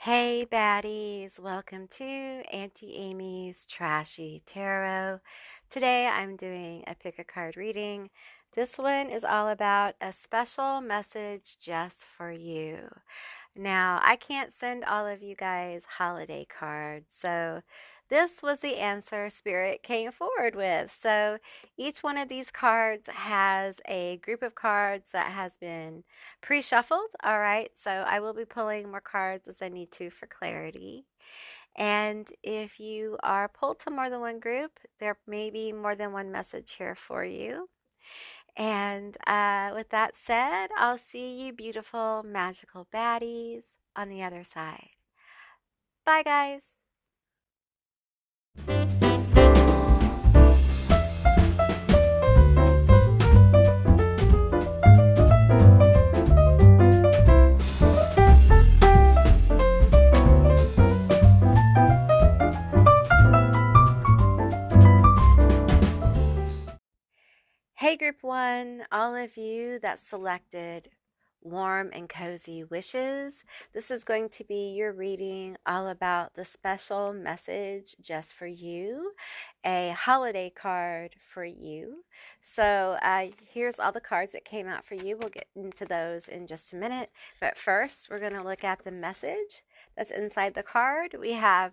Hey baddies, welcome to Auntie Amy's Trashy Tarot. Today I'm doing a pick a card reading. This one is all about a special message just for you. Now, I can't send all of you guys holiday cards, so this was the answer Spirit came forward with. So each one of these cards has a group of cards that has been pre-shuffled. All right, so I will be pulling more cards as I need to for clarity. And if you are pulled to more than one group, there may be more than one message here for you. And with that said, I'll see you beautiful, magical baddies on the other side. Bye, guys. Hey, group one, all of you that selected warm and cozy wishes. This is going to be your reading all about the special message just for you, a holiday card for you. So here's all the cards that came out for you. We'll get into those in just a minute. But first, we're going to look at the message that's inside the card. We have,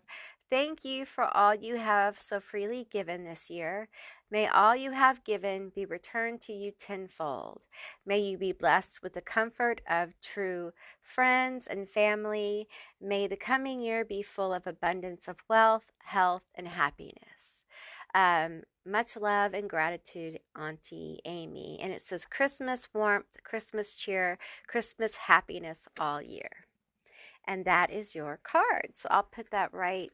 thank you for all you have so freely given this year. May all you have given be returned to you tenfold. May you be blessed with the comfort of true friends and family. May the coming year be full of abundance of wealth, health, and happiness. Much love and gratitude, Auntie Amy. And it says Christmas warmth, Christmas cheer, Christmas happiness all year. And that is your card. So I'll put that right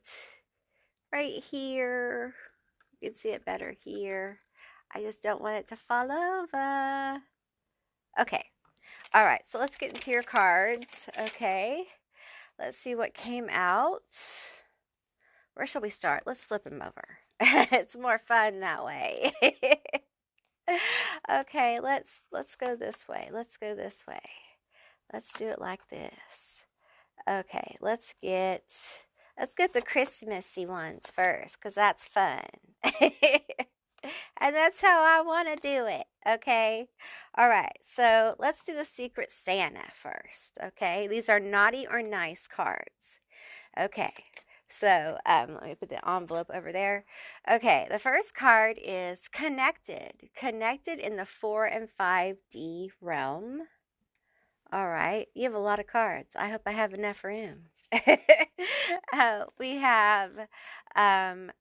here. You can see it better here. I just don't want it to fall over. Okay. All right. So let's get into your cards. Okay. Let's see what came out. Where shall we start? Let's flip them over. It's more fun that way. Okay. Let's go this way. Let's go this way. Let's do it like this. Okay. Let's get the Christmassy ones first, because that's fun. And that's how I want to do it, okay? All right, so let's do the Secret Santa first, okay? These are naughty or nice cards. Okay, so let me put the envelope over there. Okay, the first card is connected. Connected in the 4 and 5D realm. All right, you have a lot of cards. I hope I have enough room. We have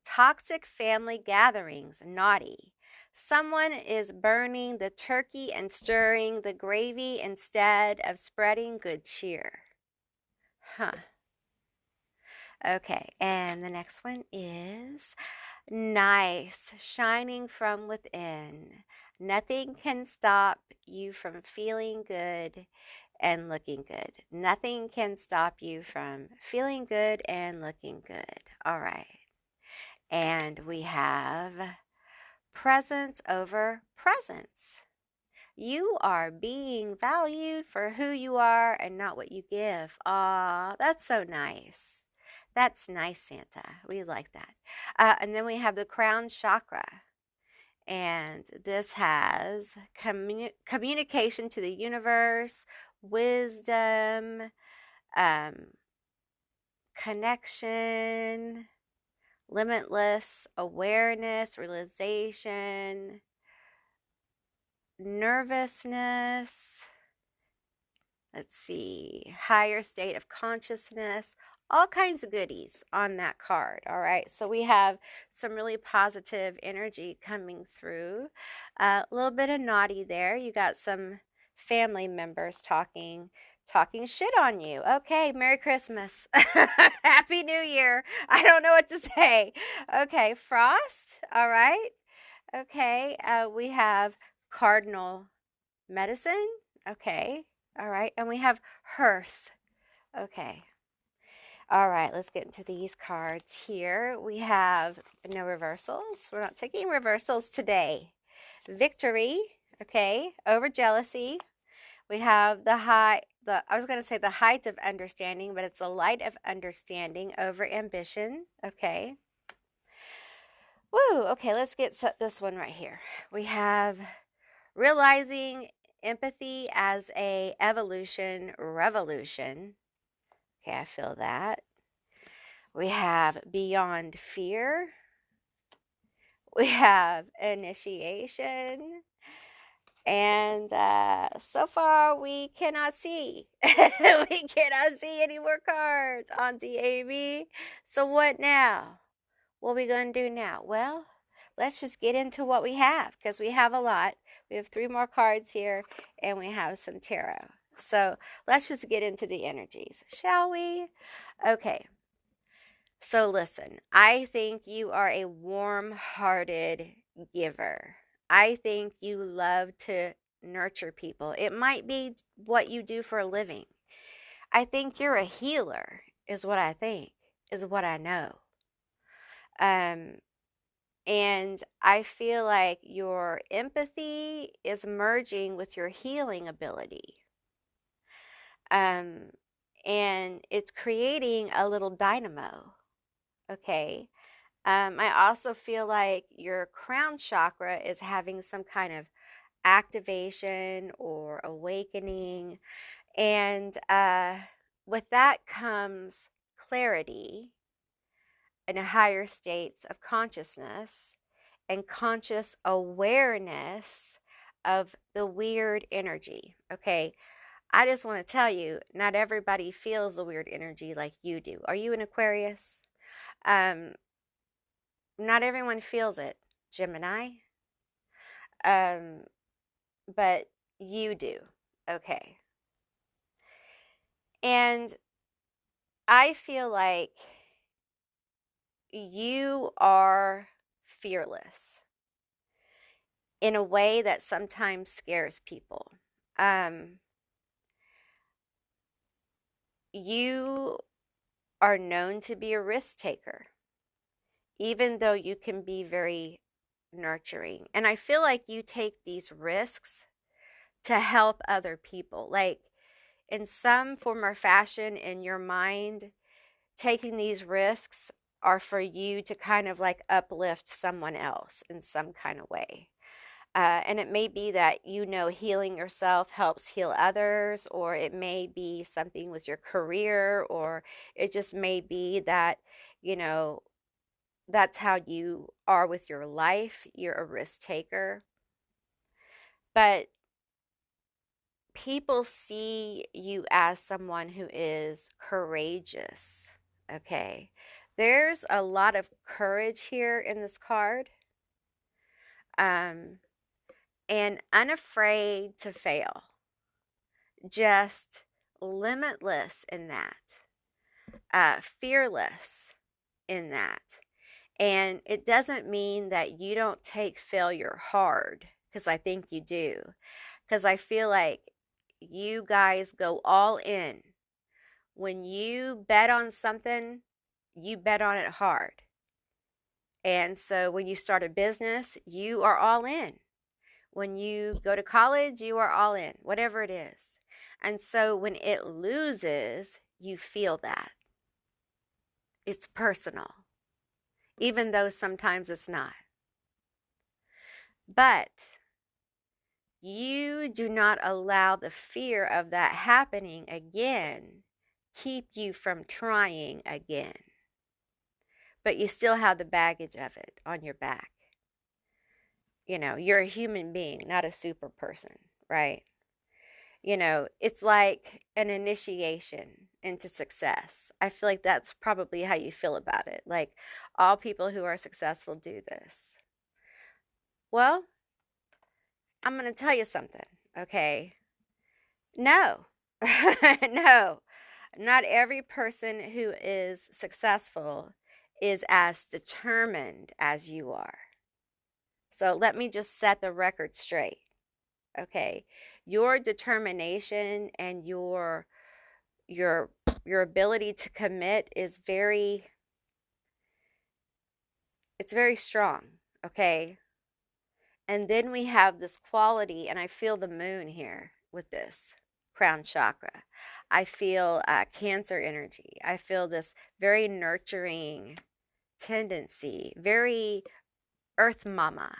toxic family gatherings, naughty. Someone is burning the turkey and stirring the gravy instead of spreading good cheer. Huh. Okay, and the next one is nice, shining from within. Nothing can stop you from feeling good and looking good. Nothing can stop you from feeling good and looking good. All right. And we have presence over presence. You are being valued for who you are and not what you give. Aw, that's so nice. That's nice, Santa. We like that. And then we have the crown chakra. And this has communication to the universe, wisdom, connection, limitless awareness, realization, nervousness. Let's see, higher state of consciousness, all kinds of goodies on that card. All right, so we have some really positive energy coming through. A little bit of naughty there. You got some family members talking shit on you. Okay, Merry Christmas. Happy New Year. I don't know what to say. Okay, frost. All right. Okay, we have cardinal medicine. Okay. All right, and we have hearth. Okay. All right, let's get into these cards here. We have no reversals. We're not taking reversals today. Victory, okay, over jealousy. We have the high I was going to say the height of understanding, but it's the light of understanding over ambition. Okay. Woo. Okay, let's get this one right here. We have realizing empathy as a evolution revolution. Okay, I feel that. We have beyond fear. We have initiation. And so far, we cannot see. We cannot see any more cards, Auntie Amy. So what now? What are we going to do now? Well, let's just get into what we have, because we have a lot. We have 3 more cards here, and we have some tarot. So let's just get into the energies, shall we? Okay. So listen, I think you are a warm-hearted giver. I think you love to nurture people. It might be what you do for a living. I think you're a healer, is what I think, is what I know. And I feel like your empathy is merging with your healing ability. And it's creating a little dynamo. Okay. I also feel like your crown chakra is having some kind of activation or awakening. And with that comes clarity and higher states of consciousness and conscious awareness of the weird energy. Okay. I just want to tell you, not everybody feels the weird energy like you do. Are you an Aquarius? Not everyone feels it, Gemini. But you do. Okay. And I feel like you are fearless in a way that sometimes scares people. You are known to be a risk taker, even though you can be very nurturing. And I feel like you take these risks to help other people. Like in some form or fashion in your mind, taking these risks are for you to kind of like uplift someone else in some kind of way. And it may be that, healing yourself helps heal others, or it may be something with your career, or it just may be that, that's how you are with your life. You're a risk taker. But people see you as someone who is courageous. Okay. There's a lot of courage here in this card. And unafraid to fail. Just limitless in that. Fearless in that. And it doesn't mean that you don't take failure hard, because I think you do. Because I feel like you guys go all in. When you bet on something, you bet on it hard. And so when you start a business, you are all in. When you go to college, you are all in, whatever it is. And so when it loses, you feel that. It's personal, even though sometimes it's not. But you do not allow the fear of that happening again keep you from trying again. But you still have the baggage of it on your back. You're a human being, not a super person, right? It's like an initiation into success. I feel like that's probably how you feel about it. Like, all people who are successful do this. Well, I'm going to tell you something, okay? No. No. Not every person who is successful is as determined as you are. So let me just set the record straight. Okay. Your determination and your ability to commit is very strong. Okay. And then we have this quality, and I feel the moon here with this crown chakra. I feel Cancer energy. I feel this very nurturing tendency, very Earth Mama,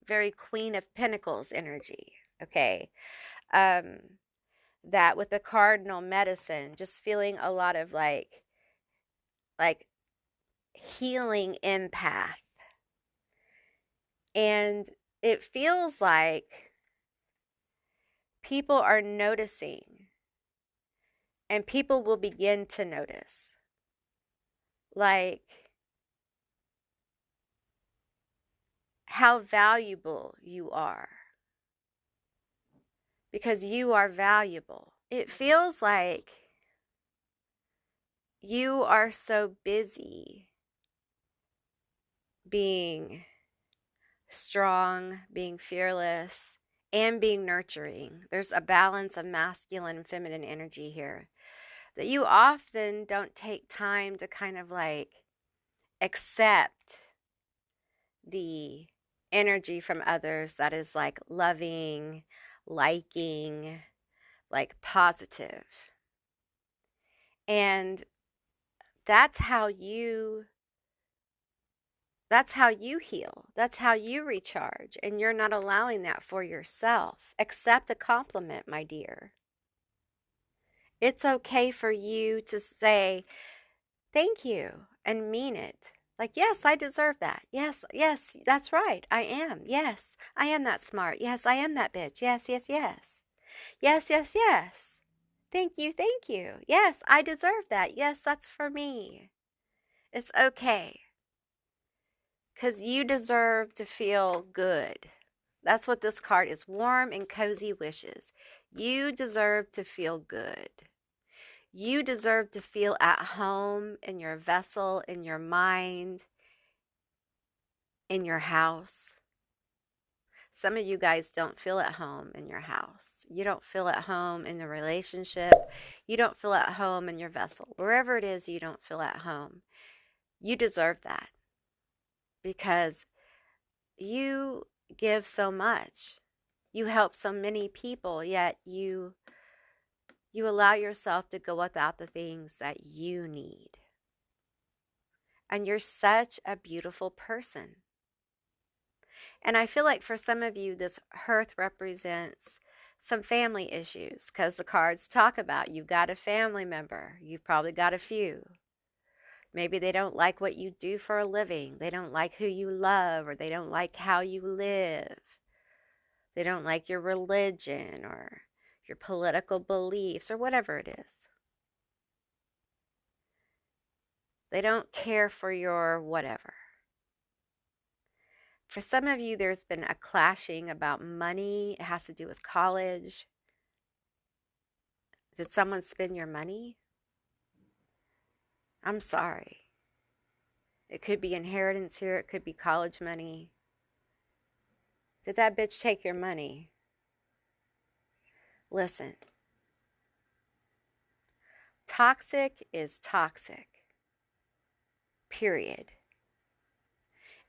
very Queen of Pentacles energy. Okay. That with the cardinal medicine, just feeling a lot of like healing empath. And it feels like people are noticing, and people will begin to notice, like, how valuable you are, because you are valuable. It feels like you are so busy being strong, being fearless, and being nurturing. There's a balance of masculine and feminine energy here that you often don't take time to kind of like accept the energy from others that is like loving, liking, like positive. And that's how you heal. That's how you recharge. And you're not allowing that for yourself. Accept a compliment, my dear. It's okay for you to say thank you and mean it. Like, yes, I deserve that. Yes, yes, that's right. I am. Yes, I am that smart. Yes, I am that bitch. Yes, yes, yes. Yes, yes, yes. Thank you, thank you. Yes, I deserve that. Yes, that's for me. It's okay. Because you deserve to feel good. That's what this card is. Warm and cozy wishes. You deserve to feel good. You deserve to feel at home in your vessel, in your mind, in your house. Some of you guys don't feel at home in your house. You don't feel at home in the relationship. You don't feel at home in your vessel. Wherever it is you don't feel at home, you deserve that, because you give so much. You help so many people, yet you allow yourself to go without the things that you need. And you're such a beautiful person. And I feel like for some of you, this hearth represents some family issues, because the cards talk about you've got a family member. You've probably got a few. Maybe they don't like what you do for a living. They don't like who you love, or they don't like how you live. They don't like your religion or your political beliefs or whatever it is. They don't care for your whatever. For some of you, there's been a clashing about money. It has to do with college. Did someone spend your money? I'm sorry. It could be inheritance here. It could be college money. Did that bitch take your money? Listen. Toxic is toxic. Period.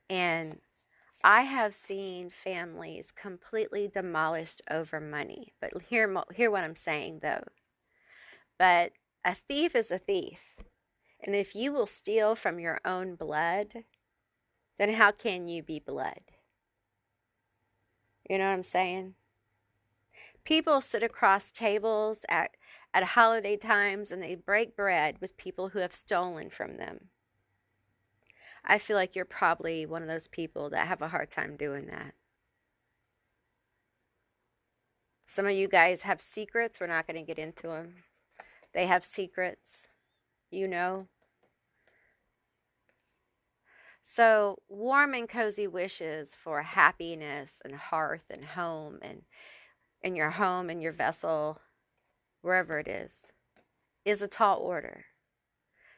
And I have seen families completely demolished over money. But hear what I'm saying, though. But a thief is a thief. And if you will steal from your own blood, then how can you be blood? You know what I'm saying? People sit across tables at holiday times and they break bread with people who have stolen from them. I feel like you're probably one of those people that have a hard time doing that. Some of you guys have secrets. We're not going to get into them. They have secrets, you know. So warm and cozy wishes for happiness and hearth and home, and in your home and your vessel, wherever it is a tall order.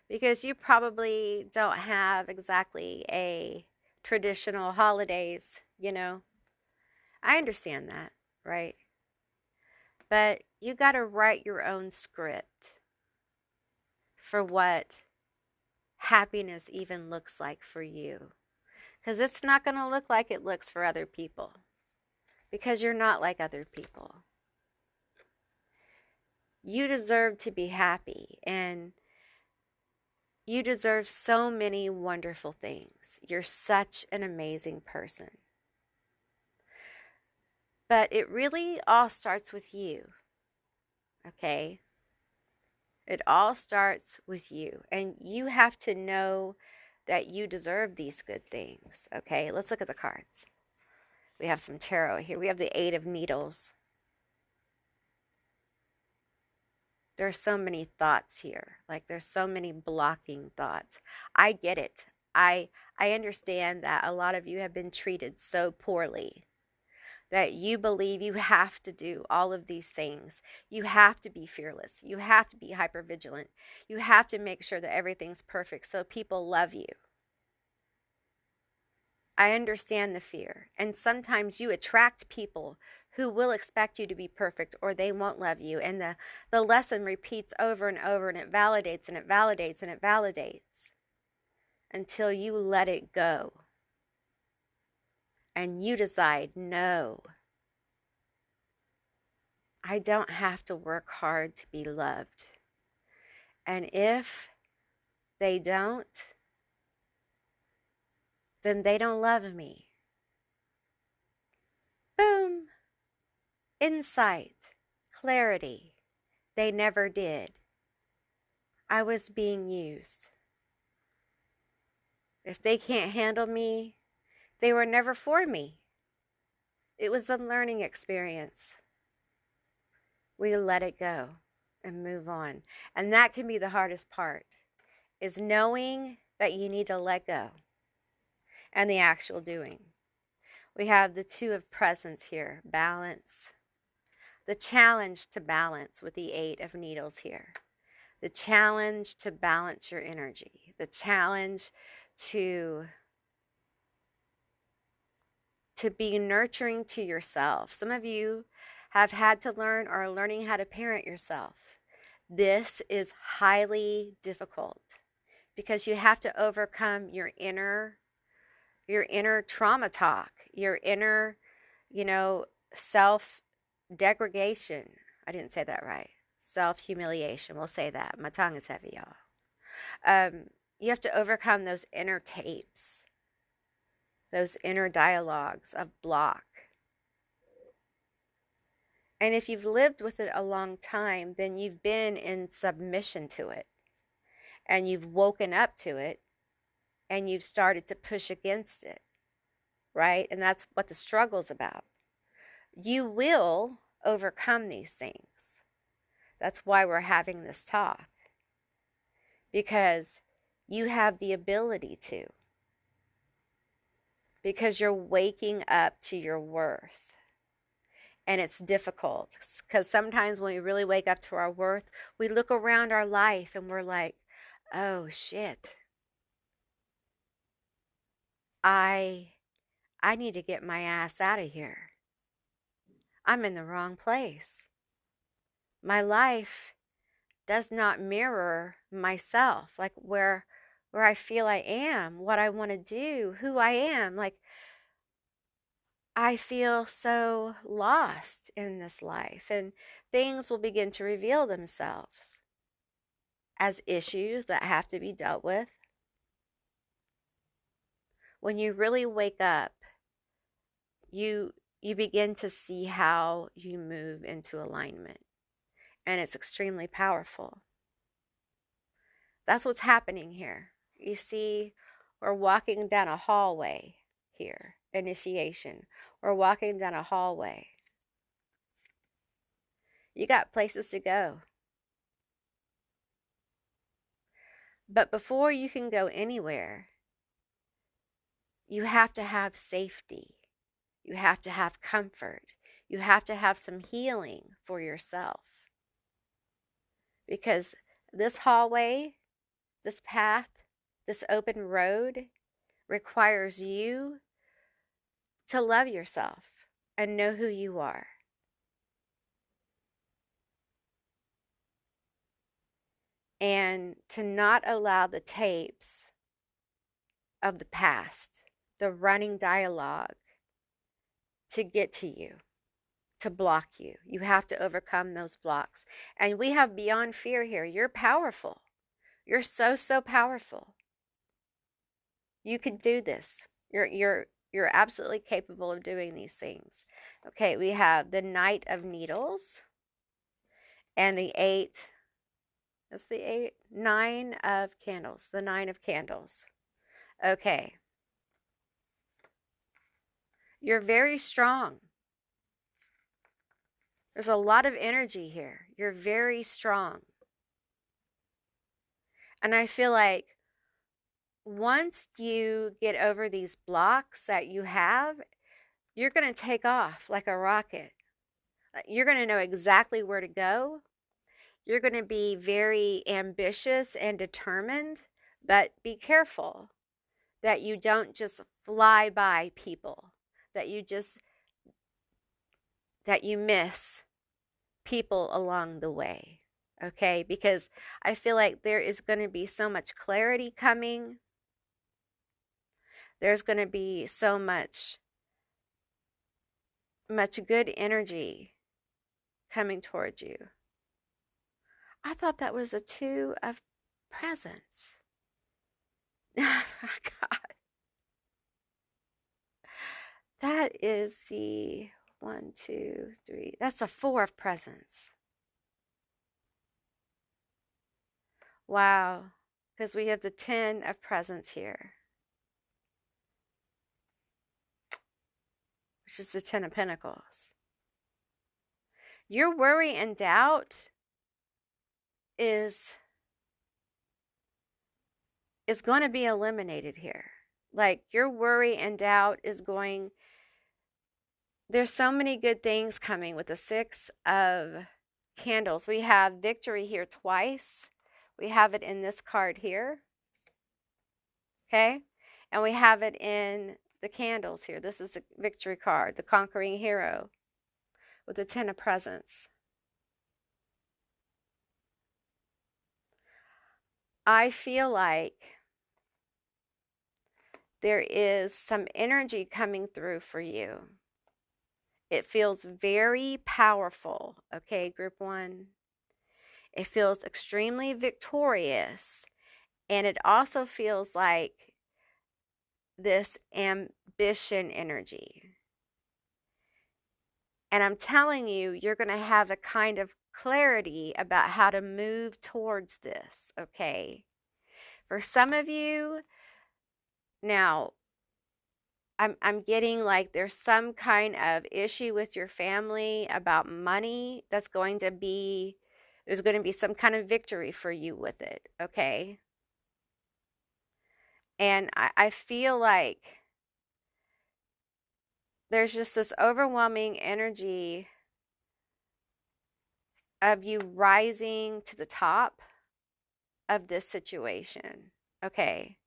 Because you probably don't have exactly a traditional holidays, you know. I understand that, right? But you got to write your own script for what happiness even looks like for you. Because it's not going to look like it looks for other people. Because you're not like other people. You deserve to be happy, and you deserve so many wonderful things. You're such an amazing person. But it really all starts with you, okay? It all starts with you. And you have to know that you deserve these good things, okay? Let's look at the cards. We have some tarot here. We have the Eight of Needles. There's so many thoughts here. Like there's so many blocking thoughts. I get it. I understand that a lot of you have been treated so poorly that you believe you have to do all of these things. You have to be fearless. You have to be hypervigilant. You have to make sure that everything's perfect so people love you. I understand the fear. And sometimes you attract people who will expect you to be perfect or they won't love you. And the lesson repeats over and over, and it validates and it validates and it validates until you let it go. And you decide, no, I don't have to work hard to be loved. And if they don't, then they don't love me. Boom. Insight. Clarity. They never did. I was being used. If they can't handle me, they were never for me. It was a learning experience. We let it go and move on. And that can be the hardest part, is knowing that you need to let go and the actual doing. We have the Two of Presents here, balance. The challenge to balance with the Eight of Needles here. The challenge to balance your energy. The challenge to be nurturing to yourself. Some of you have had to learn or are learning how to parent yourself. This is highly difficult because you have to overcome your inner trauma talk, your inner, self-degradation. I didn't say that right. Self-humiliation. We'll say that. My tongue is heavy, y'all. You have to overcome those inner tapes, those inner dialogues of block. And if you've lived with it a long time, then you've been in submission to it. And you've woken up to it. And you've started to push against it. Right? And that's what the struggle's about. You will overcome these things. That's why we're having this talk. Because you have the ability to. Because you're waking up to your worth. And it's difficult because sometimes when we really wake up to our worth, we look around our life and we're like, oh shit, I need to get my ass out of here. I'm in the wrong place. My life does not mirror myself, like where I feel I am, what I want to do, who I am. Like, I feel so lost in this life, and things will begin to reveal themselves as issues that have to be dealt with. When you really wake up, you begin to see how you move into alignment, and it's extremely powerful. That's what's happening here. You see, we're walking down a hallway here, initiation. We're walking down a hallway. You got places to go. But before you can go anywhere, you have to have safety. You have to have comfort. You have to have some healing for yourself. Because this hallway, this path, this open road requires you to love yourself and know who you are. And to not allow the tapes of the past, the running dialogue, to get to you, to block you. You have to overcome those blocks. And we have beyond fear here. You're powerful. You're so, so powerful. You can do this. You're absolutely capable of doing these things. Okay, we have the Knight of Needles and the eight. That's the eight, nine of candles. The nine of candles. Okay. You're very strong. There's a lot of energy here. You're very strong. And I feel like once you get over these blocks that you have, you're going to take off like a rocket. You're going to know exactly where to go. You're going to be very ambitious and determined, but be careful that you don't just fly by people, that you miss people along the way. Okay? Because I feel like there is going to be so much clarity coming. There's going to be so much good energy coming towards you. I thought that was a two of presents. Oh my God. That is the 1, 2, 3. That's a four of presents. Wow. Because we have the 10 of presents here, which is the 10 of pentacles. Your worry and doubt is going to be eliminated here. Like your worry and doubt is going, there's so many good things coming with the 6 of candles. We have victory here twice. We have it in this card here. Okay? And we have it in the candles here. This is the victory card, the conquering hero with the 10 of presents. I feel like there is some energy coming through for you. It feels very powerful, okay, group 1? It feels extremely victorious, and it also feels like this ambition energy. And I'm telling you, you're going to have a kind of clarity about how to move towards this, okay? For some of you, now, I'm getting like there's some kind of issue with your family about money that's going to be, there's going to be some kind of victory for you with it, okay? And I feel like there's just this overwhelming energy of you rising to the top of this situation, okay?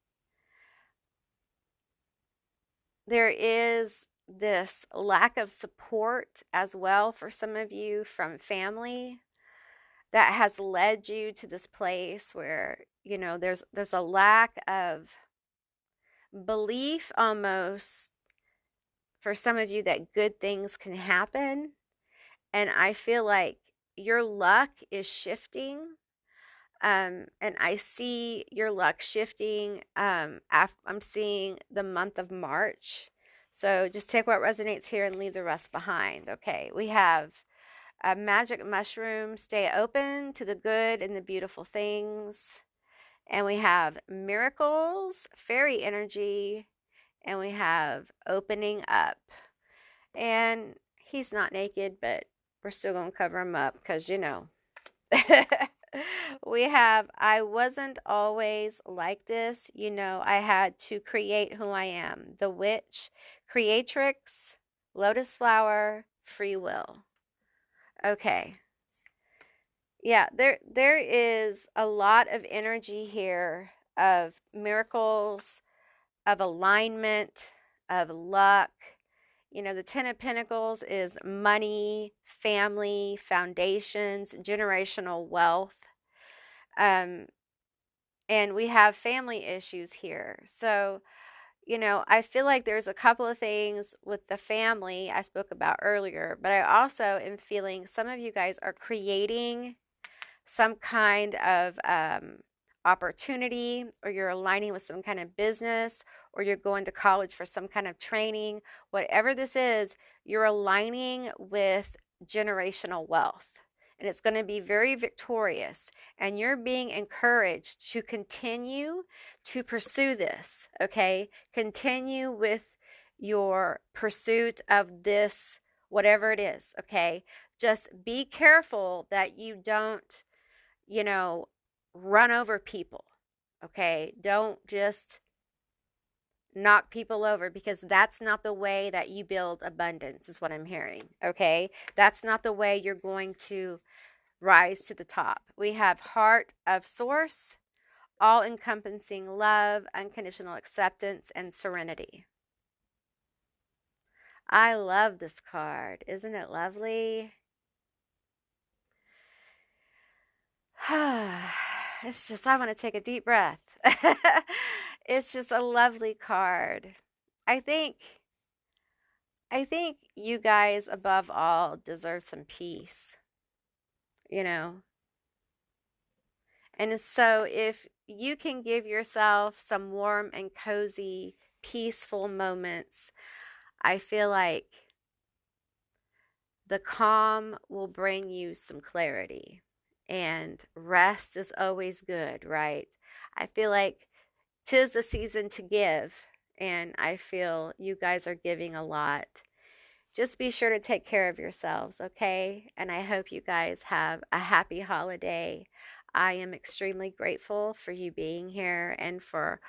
There is this lack of support as well for some of you from family that has led you to this place where, you know, there's a lack of belief almost for some of you that good things can happen. And I feel like your luck is shifting. And I see your luck shifting. I'm seeing the month of March. So just take what resonates here and leave the rest behind. Okay, we have a magic mushroom, stay open to the good and the beautiful things. And we have miracles, fairy energy, and we have opening up. And he's not naked, but we're still going to cover him up because, you know. We have, I wasn't always like this. You know, I had to create who I am. The witch, creatrix, lotus flower, free will. Okay. Yeah, there is a lot of energy here of miracles, of alignment, of luck. You know, the 10 of Pentacles is money, family, foundations, generational wealth. And we have family issues here. So, I feel like there's a couple of things with the family I spoke about earlier, but I also am feeling some of you guys are creating some kind of opportunity, or you're aligning with some kind of business, or you're going to college for some kind of training. Whatever this is, you're aligning with generational wealth. And it's going to be very victorious. And you're being encouraged to continue to pursue this, okay? Continue with your pursuit of this, whatever it is, okay? Just be careful that you don't run over people. Okay. Don't just knock people over, because that's not the way that you build abundance, is what I'm hearing. Okay. That's not the way you're going to rise to the top. We have heart of source, all encompassing love, unconditional acceptance, and serenity. I love this card. Isn't it lovely? It's just, I want to take a deep breath. It's just a lovely card. I think you guys above all deserve some peace, you know. And so if you can give yourself some warm and cozy, peaceful moments, I feel like the calm will bring you some clarity. And rest is always good, right? I feel like 'tis the season to give, and I feel you guys are giving a lot. Just be sure to take care of yourselves, okay? And I hope you guys have a happy holiday. I am extremely grateful for you being here and for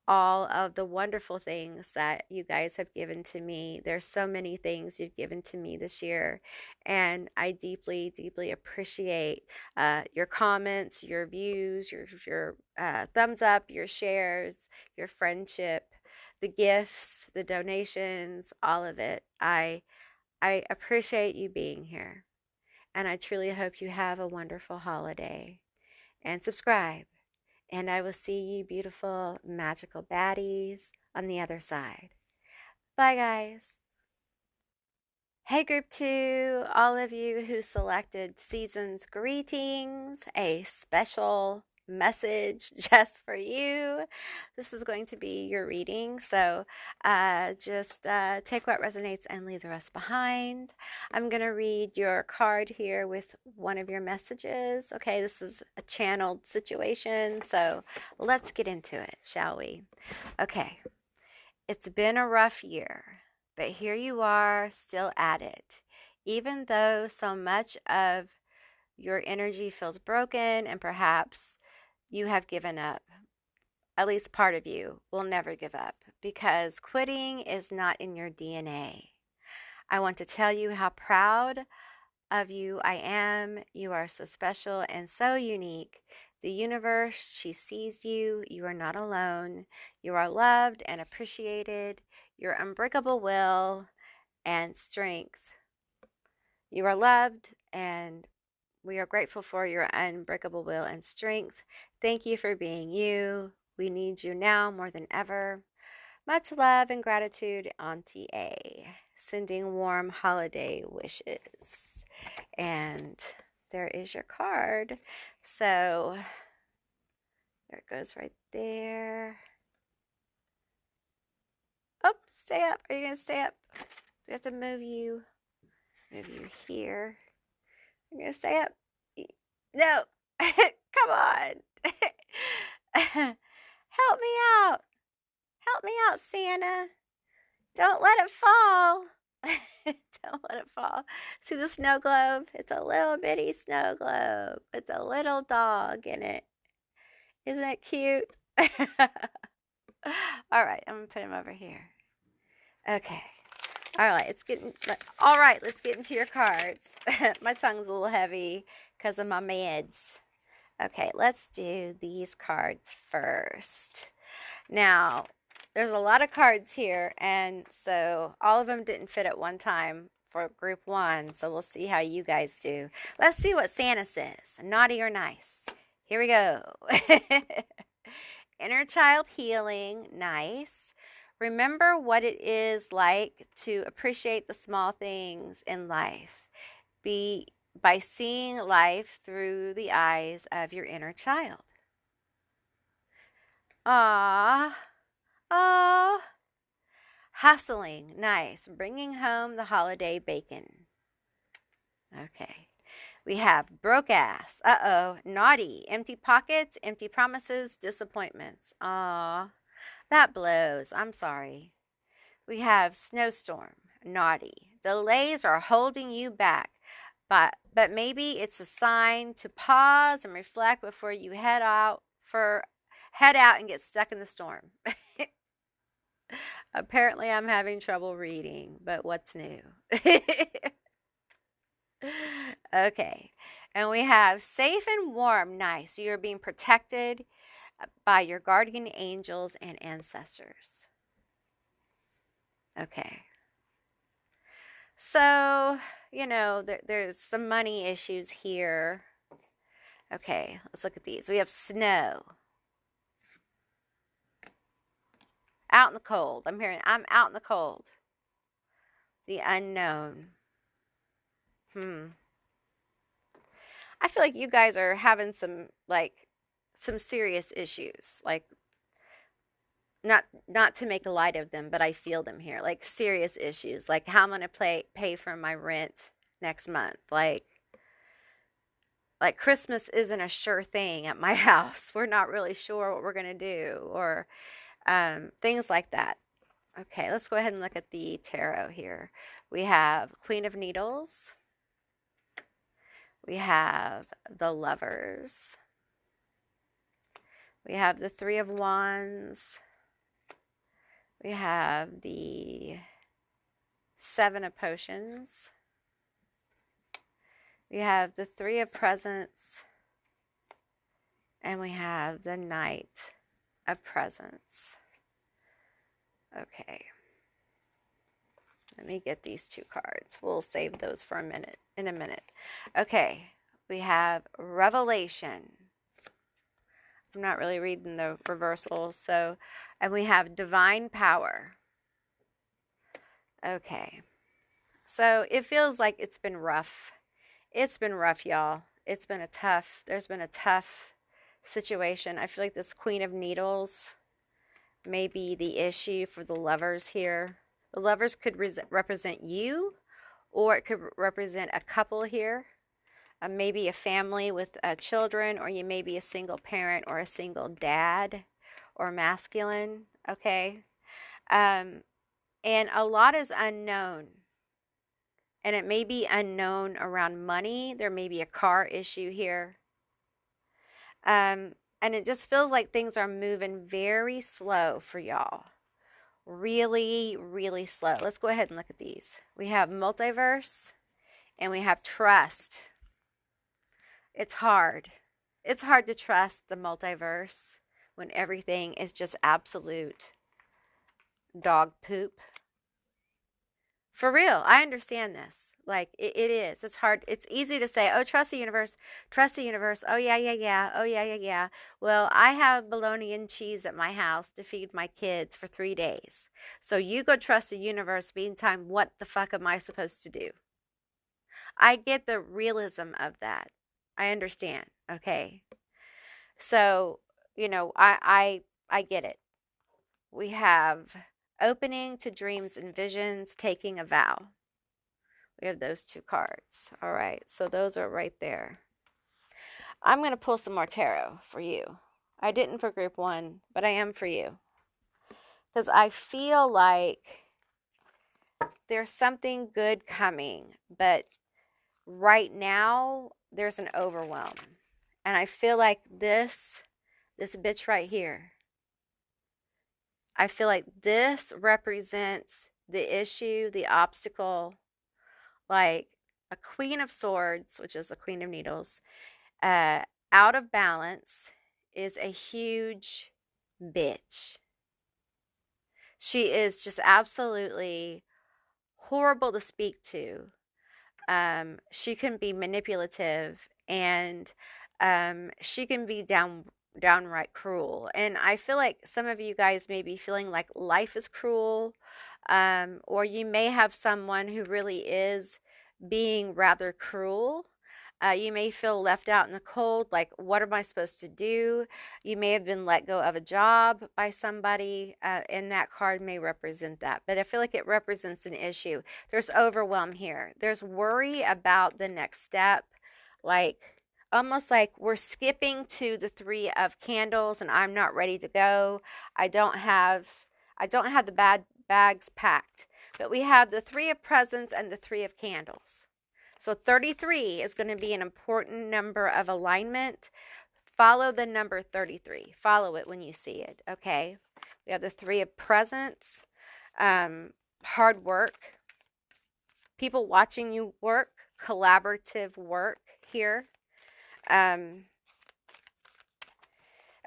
all of the wonderful things that you guys have given to me. There's so many things you've given to me this year, and I deeply, deeply appreciate your comments, your views, your thumbs up, your shares, your friendship, the gifts, the donations, all of it. I appreciate you being here, and I truly hope you have a wonderful holiday. And subscribe. And I will see you beautiful, magical baddies on the other side. Bye, guys. Hey, Group 2, all of you who selected Season's Greetings, a special message just for you. This is going to be your reading, so just take what resonates and leave the rest behind. I'm going to read your card here with one of your messages. Okay, this is a channeled situation, so let's get into it, shall we? Okay, it's been a rough year, but here you are, still at it. Even though so much of your energy feels broken and perhaps you have given up, at least part of you will never give up, because quitting is not in your DNA. I want to tell you how proud of you I am. You are so special and so unique. The universe, she sees you. You are not alone. You are loved and appreciated. Your unbreakable will and strength. You are loved, and we are grateful for your unbreakable will and strength. Thank you for being you. We need you now more than ever. Much love and gratitude, Auntie A. Sending warm holiday wishes. And there is your card. So there it goes right there. Oh, stay up. Are you going to stay up? Do we have to move you? Move you here. You're going to stay up? No. Come on. Help me out. Help me out, Santa. Don't let it fall. Don't let it fall. See the snow globe? It's a little bitty snow globe with a little dog in it. Isn't it cute? All right, I'm going to put him over here. Okay. All right, let's get into your cards. My tongue's a little heavy because of my meds. Okay, let's do these cards first. Now, there's a lot of cards here, and so all of them didn't fit at one time for group 1, so we'll see how you guys do. Let's see what Santa says, naughty or nice. Here we go. Inner child healing, nice. Remember what it is like to appreciate the small things in life. By seeing life through the eyes of your inner child. Ah, ah, hustling, nice. Bringing home the holiday bacon. Okay. We have broke ass. Uh-oh. Naughty. Empty pockets, empty promises, disappointments. Aw, that blows. I'm sorry. We have snowstorm. Naughty. Delays are holding you back. But maybe it's a sign to pause and reflect before you head out and get stuck in the storm. Apparently I'm having trouble reading, but what's new? Okay. And we have safe and warm. Nice. You're being protected by your guardian angels and ancestors. Okay. So, there's some money issues here. Okay, let's look at these. We have snow. Out in the cold. I'm out in the cold. The unknown. I feel like you guys are having some serious issues. Like, not to make light of them, but I feel them here. Like serious issues. Like how I'm going to pay for my rent next month. Like Christmas isn't a sure thing at my house. We're not really sure what we're going to do, or things like that. Okay, let's go ahead and look at the tarot here. We have Queen of Needles. We have the Lovers. We have the Three of Wands. We have the Seven of Potions. We have the Three of Presents. And we have the Knight of Presents. Okay. Let me get these two cards. We'll save those for in a minute. Okay. We have Revelation. I'm not really reading the reversals. And we have Divine Power. Okay. So it feels like it's been rough. It's been rough, y'all. There's been a tough situation. I feel like this Queen of Needles may be the issue for the Lovers here. The Lovers could represent you, or it could represent a couple here. Maybe a family with children, or you may be a single parent or a single dad or masculine, okay? And a lot is unknown. And it may be unknown around money. There may be a car issue here. And it just feels like things are moving very slow for y'all. Really, really slow. Let's go ahead and look at these. We have multiverse and we have trust. It's hard. It's hard to trust the multiverse when everything is just absolute dog poop. For real, I understand this. Like, it is. It's hard. It's easy to say, oh, trust the universe. Trust the universe. Oh, yeah, yeah, yeah. Oh, yeah, yeah, yeah. Well, I have bologna and cheese at my house to feed my kids for 3 days. So you go trust the universe. Meantime, what the fuck am I supposed to do? I get the realism of that. I understand. Okay. So, I get it. We have opening to dreams and visions, taking a vow. We have those two cards. All right. So those are right there. I'm going to pull some more tarot for you. I didn't for group 1, but I am for you. Because I feel like there's something good coming, but right now there's an overwhelm. And I feel like this bitch right here, I feel like this represents the issue, the obstacle, like a Queen of Swords, which is a Queen of Needles, out of balance is a huge bitch. She is just absolutely horrible to speak to. She can be manipulative, and she can be downright cruel. And I feel like some of you guys may be feeling like life is cruel, or you may have someone who really is being rather cruel. You may feel left out in the cold, like, what am I supposed to do? You may have been let go of a job by somebody, and that card may represent that. But I feel like it represents an issue. There's overwhelm here, there's worry about the next step, like almost like we're skipping to the three of candles and I'm not ready to go. I don't have the bad bags packed. But we have the three of presents and the three of candles. So 33 is going to be an important number of alignment. Follow the number 33. Follow it when you see it, okay? We have the three of presents, hard work, people watching you work, collaborative work here.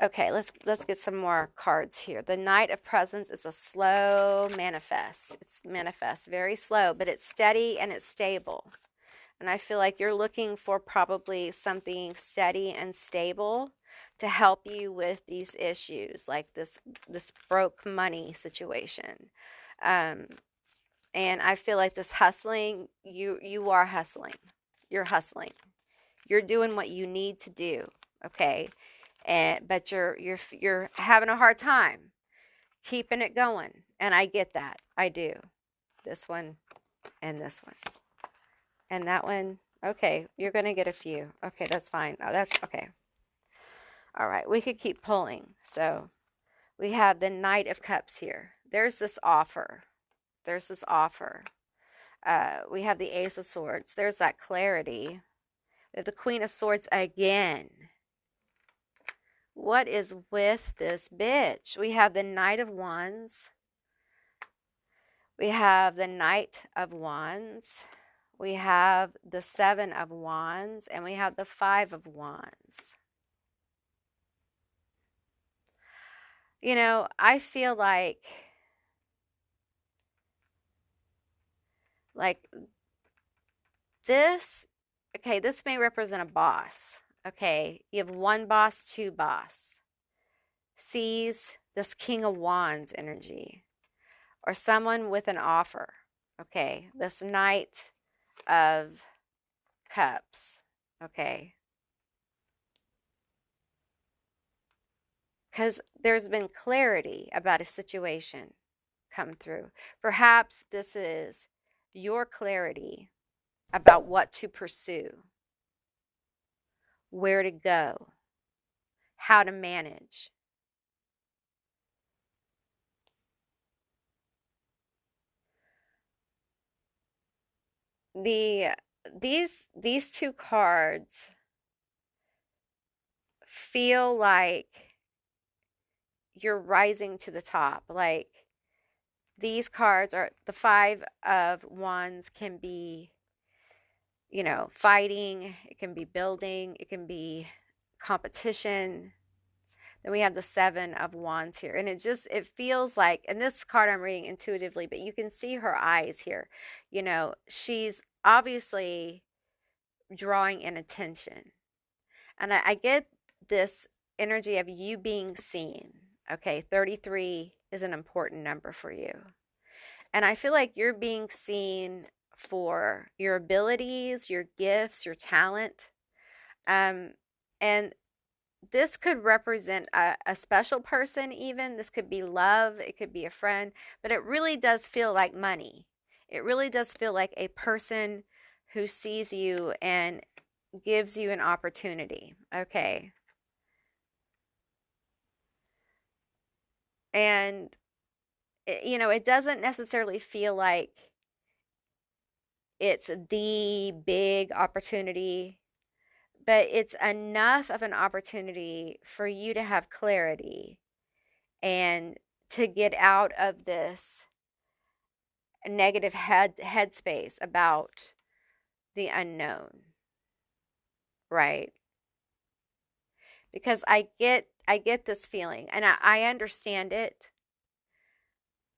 Okay, let's get some more cards here. The Knight of Presents is a slow manifest. It's manifest, very slow, but it's steady and it's stable. And I feel like you're looking for probably something steady and stable to help you with these issues, like this broke money situation. And I feel like this hustling, you are hustling. You're hustling. You're doing what you need to do, okay? But you're having a hard time keeping it going, and I get that. I do. This one and this one and that one. Okay, you're gonna get a few. Okay, that's fine. Oh, that's okay. All right, we could keep pulling. So we have the Knight of Cups here. There's this offer. There's this offer. We have the Ace of Swords. There's that clarity. We have the Queen of Swords again. What is with this bitch? We have the Knight of Wands. We have the Knight of Wands. We have the Seven of Wands. And we have the Five of Wands. You know, I feel like this, okay, this may represent a boss. Okay, you have one boss, two boss. Sees this King of Wands energy, or someone with an offer. Okay, this Knight of Cups. Okay, because there's been clarity about a situation come through. Perhaps this is your clarity about what to pursue, where to go, how to manage. These two cards feel like you're rising to the top. Like, these cards are the Five of Wands, can be, you know, fighting, it can be building, it can be competition. Then we have the Seven of Wands here, and it feels like, and this card I'm reading intuitively, but you can see her eyes here. You know, she's obviously drawing in attention, and I get this energy of you being seen. Okay, 33 is an important number for you, and I feel like you're being seen for your abilities, your gifts, your talent, and this could represent a special person even. This could be love. It could be a friend. But it really does feel like money. It really does feel like a person who sees you and gives you an opportunity. Okay. And, you know, it doesn't necessarily feel like it's the big opportunity, but it's enough of an opportunity for you to have clarity and to get out of this negative headspace about the unknown, right? Because I get this feeling, and I understand it,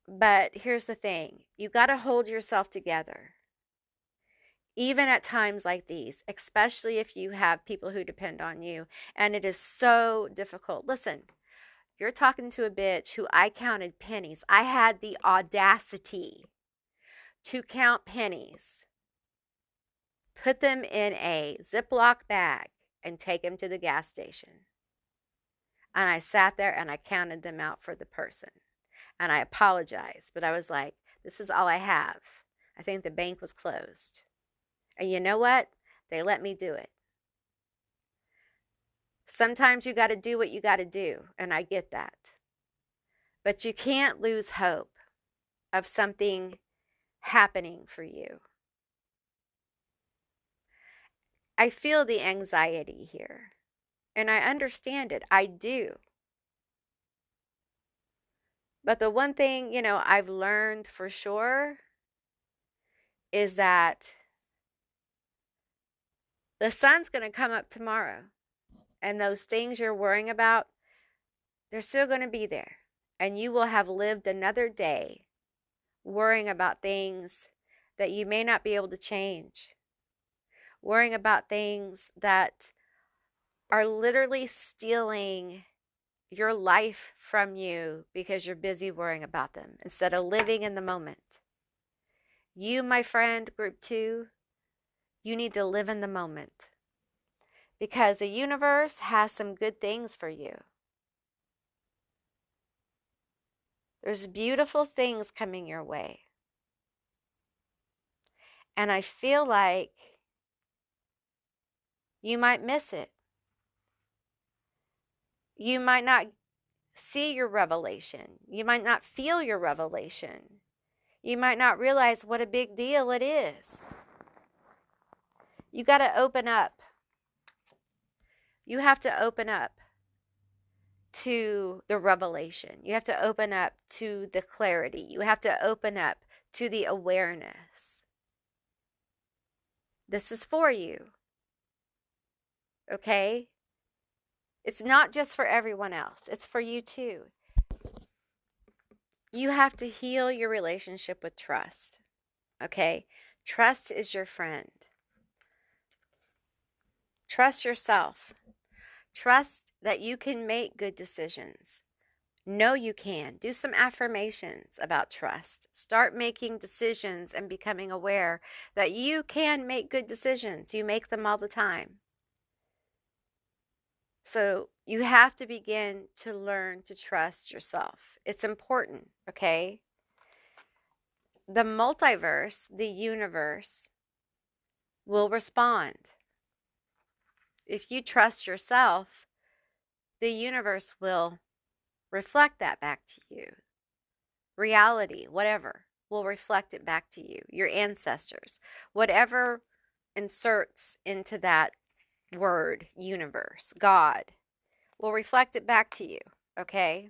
but here's the thing. You got to hold yourself together. even at times like these, especially if you have people who depend on you and it is so difficult. Listen, you're talking to a bitch who I counted pennies. I had the audacity to count pennies, put them in a Ziploc bag, and take them to the gas station. And I sat there and I counted them out for the person. And I apologized, but I was like, this is all I have. I think the bank was closed. And you know what? They let me do it. Sometimes you got to do what you got to do, and I get that. But you can't lose hope of something happening for you. I feel the anxiety here, and I understand it. I do. But the one thing, I've learned for sure is that the sun's going to come up tomorrow. And those things you're worrying about, they're still going to be there. And you will have lived another day worrying about things that you may not be able to change. Worrying about things that are literally stealing your life from you because you're busy worrying about them instead of living in the moment. You, my friend, group 2, you need to live in the moment because the universe has some good things for you. There's beautiful things coming your way. And I feel like you might miss it. You might not see your revelation. You might not feel your revelation. You might not realize what a big deal it is. You got to open up. You have to open up to the revelation. You have to open up to the clarity. You have to open up to the awareness. This is for you. Okay? It's not just for everyone else. It's for you too. You have to heal your relationship with trust. Okay? Trust is your friend. Trust yourself. Trust that you can make good decisions. Know you can. Do some affirmations about trust. Start making decisions and becoming aware that you can make good decisions. You make them all the time. So you have to begin to learn to trust yourself. It's important, okay? The multiverse, the universe, will respond. If you trust yourself, the universe will reflect that back to you. Reality, whatever, will reflect it back to you. Your ancestors, whatever inserts into that word, universe, God, will reflect it back to you, okay?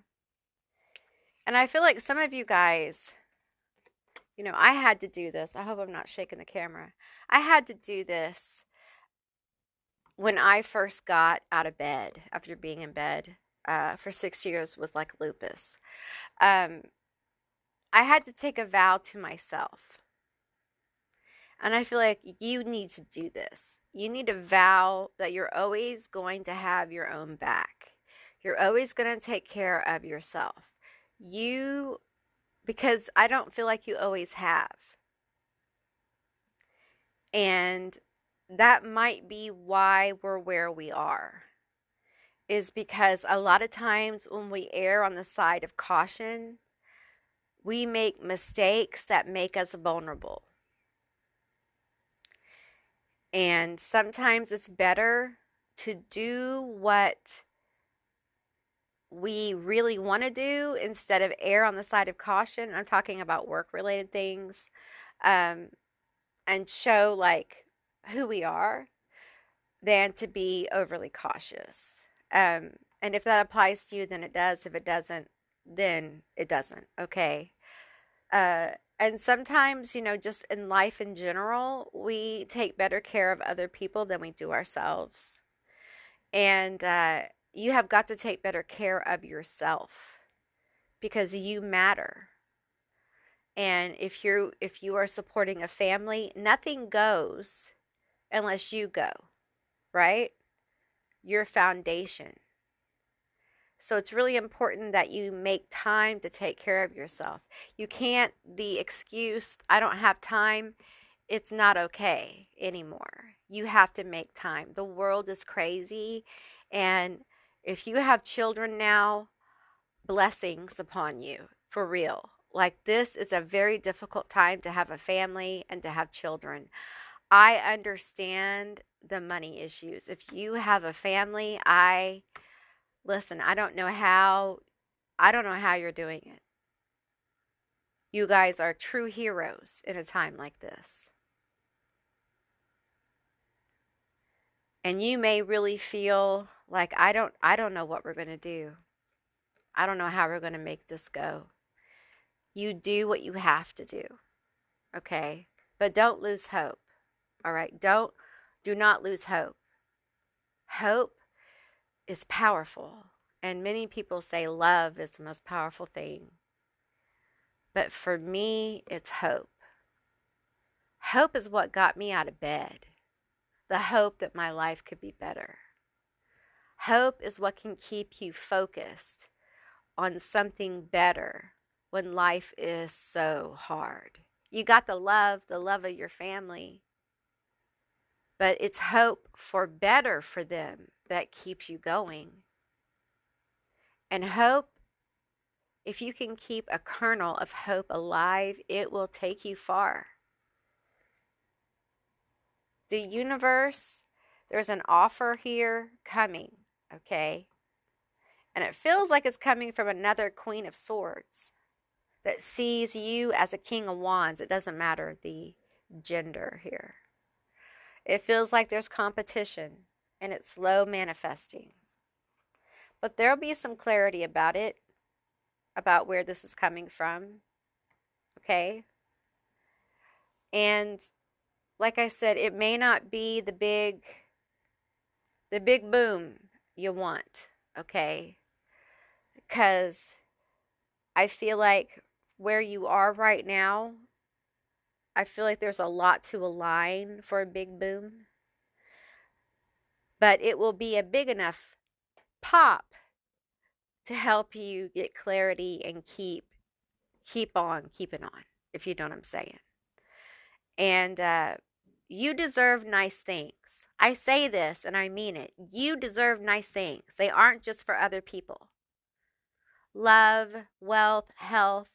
And I feel like some of you guys, I had to do this. I hope I'm not shaking the camera. I had to do this when I first got out of bed after being in bed for 6 years with like lupus. I had to take a vow to myself. And I feel like you need to do this. You need to vow that you're always going to have your own back. You're always going to take care of yourself. Because I don't feel like you always have. And that might be why we're where we are. Is because a lot of times when we err on the side of caution, we make mistakes that make us vulnerable. And sometimes it's better to do what we really want to do instead of err on the side of caution. I'm talking about work-related things, and show like who we are than to be overly cautious. And if that applies to you, then it does. If it doesn't, then it doesn't. Okay. And sometimes, just in life in general, we take better care of other people than we do ourselves. And you have got to take better care of yourself because you matter. And if you are supporting a family, nothing goes unless you go, right? Your foundation. So it's really important that you make time to take care of yourself. You can't, the excuse, I don't have time, it's not okay anymore. You have to make time. The world is crazy. And if you have children now, blessings upon you, for real. Like, this is a very difficult time to have a family and to have children. I understand the money issues. If you have a family, listen, I don't know how you're doing it. You guys are true heroes in a time like this. And you may really feel like I don't know what we're going to do. I don't know how we're going to make this go. You do what you have to do. Okay? But don't lose hope. All right? Do not lose hope. Hope is powerful. And many people say love is the most powerful thing. But for me, it's hope. Hope is what got me out of bed. The hope that my life could be better. Hope is what can keep you focused on something better when life is so hard. You got the love of your family, but it's hope for better for them that keeps you going. And hope, if you can keep a kernel of hope alive, it will take you far. The universe, there's an offer here coming, okay? And it feels like it's coming from another Queen of Swords that sees you as a King of Wands. It doesn't matter the gender here. It feels like there's competition and it's slow manifesting. But there'll be some clarity about it, about where this is coming from, okay? And like I said, it may not be the big boom you want, okay? Because I feel like where you are right now, I feel like there's a lot to align for a big boom. But it will be a big enough pop to help you get clarity and keep on keeping on, if you know what I'm saying. And you deserve nice things. I say this and I mean it. You deserve nice things. They aren't just for other people. Love, wealth, health.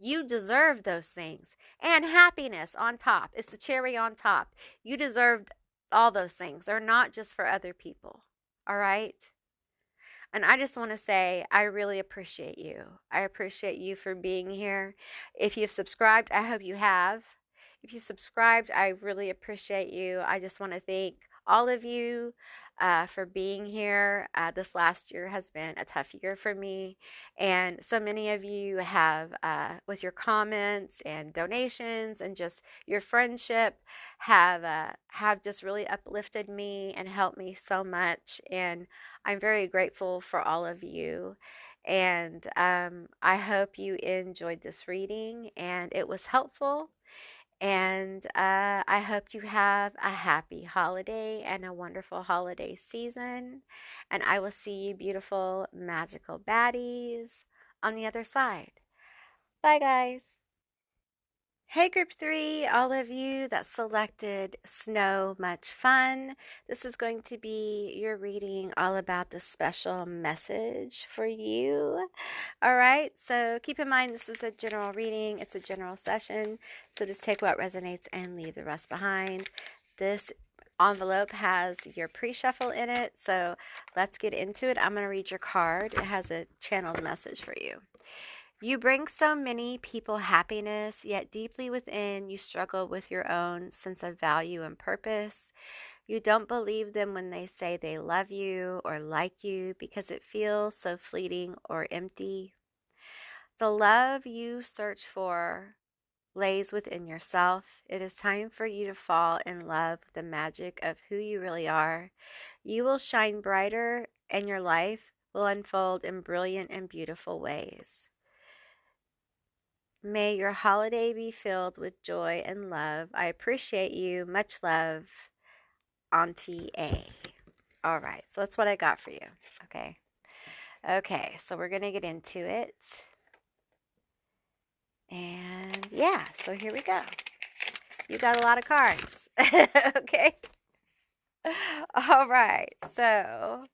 You deserve those things. And happiness on top. It's the cherry on top. You deserve all those things. They're not just for other people. All right? And I just want to say, I really appreciate you. I appreciate you for being here. If you've subscribed, I hope you have. If you subscribed, I really appreciate you. I just want to thank all of you for being here. This last year has been a tough year for me. And so many of you have, with your comments and donations and just your friendship, have just really uplifted me and helped me so much. And I'm very grateful for all of you. And I hope you enjoyed this reading and it was helpful. And I hope you have a happy holiday and a wonderful holiday season. And I will see you, beautiful, magical baddies, on the other side. Bye, guys. Hey, Group 3, all of you that selected Snow Much Fun. This is going to be your reading all about the special message for you. All right, so keep in mind this is a general reading. It's a general session, so just take what resonates and leave the rest behind. This envelope has your pre-shuffle in it, so let's get into it. I'm going to read your card. It has a channeled message for you. You bring so many people happiness, yet deeply within you struggle with your own sense of value and purpose. You don't believe them when they say they love you or like you because it feels so fleeting or empty. The love you search for lays within yourself. It is time for you to fall in love with the magic of who you really are. You will shine brighter and your life will unfold in brilliant and beautiful ways. May your holiday be filled with joy and love. I appreciate you. Much love, Auntie A. All right, so that's what I got for you. Okay. Okay, so we're going to get into it. And yeah, so here we go. You got a lot of cards. Okay. All right, so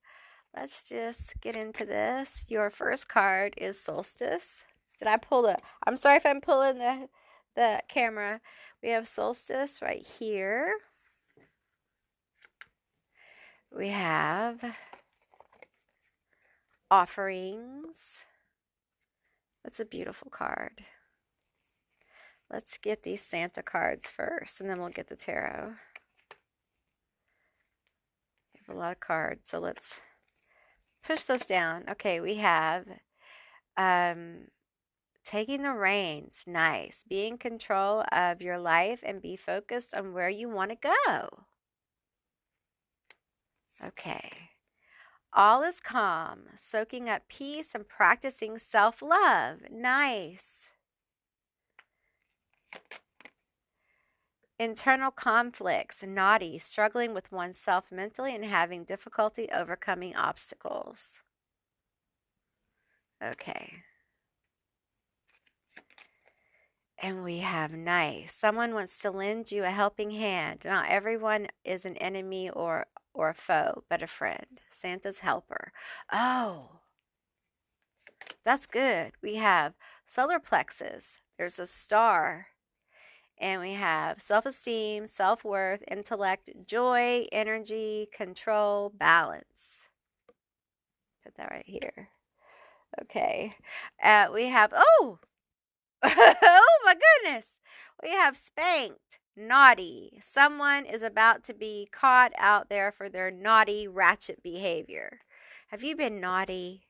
let's just get into this. Your first card is Solstice. Did I pull the... I'm sorry if I'm pulling the camera. We have Solstice right here. We have Offerings. That's a beautiful card. Let's get these Santa cards first, and then we'll get the tarot. We have a lot of cards, so let's push those down. Okay, we have taking the reins. Nice. Be in control of your life and be focused on where you want to go. Okay. All is calm. Soaking up peace and practicing self-love. Nice. Internal conflicts. Naughty. Struggling with oneself mentally and having difficulty overcoming obstacles. Okay. And we have nice. Someone wants to lend you a helping hand. Not everyone is an enemy or a foe, but a friend. Santa's helper. Oh, that's good. We have solar plexus. There's a star. And we have self-esteem, self-worth, intellect, joy, energy, control, balance. Put that right here. Okay. We have, oh, oh my goodness. We have spanked, naughty. Someone is about to be caught out there for their naughty, ratchet behavior. Have you been naughty?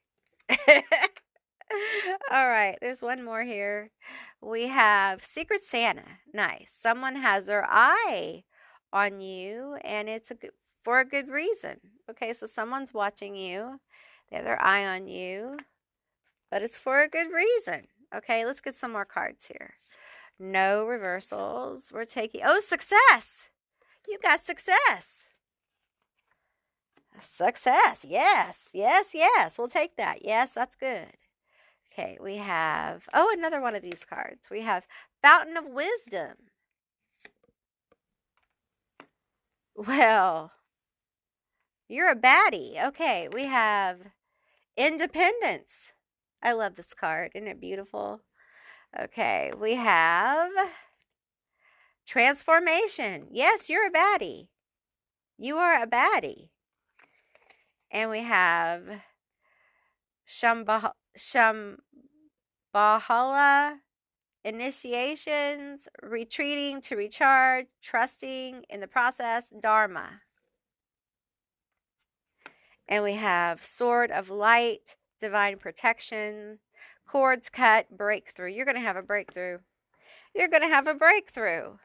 All right, there's one more here. We have Secret Santa. Nice. Someone has their eye on you, and it's for a good reason. Okay, so someone's watching you. They have their eye on you, but it's for a good reason. Okay, let's get some more cards here. No reversals. We're taking... Oh, success. You got success. Success. Yes, yes, yes. We'll take that. Yes, that's good. Okay, we have... Oh, another one of these cards. We have Fountain of Wisdom. Well, you're a baddie. Okay, we have Independence. I love this card. Isn't it beautiful? Okay, we have Transformation. Yes, you're a baddie. You are a baddie. And we have Shambhala Initiations, Retreating to Recharge, Trusting in the Process, Dharma. And we have Sword of Light, Divine Protection, Cords Cut, Breakthrough. You're going to have a breakthrough. You're going to have a breakthrough.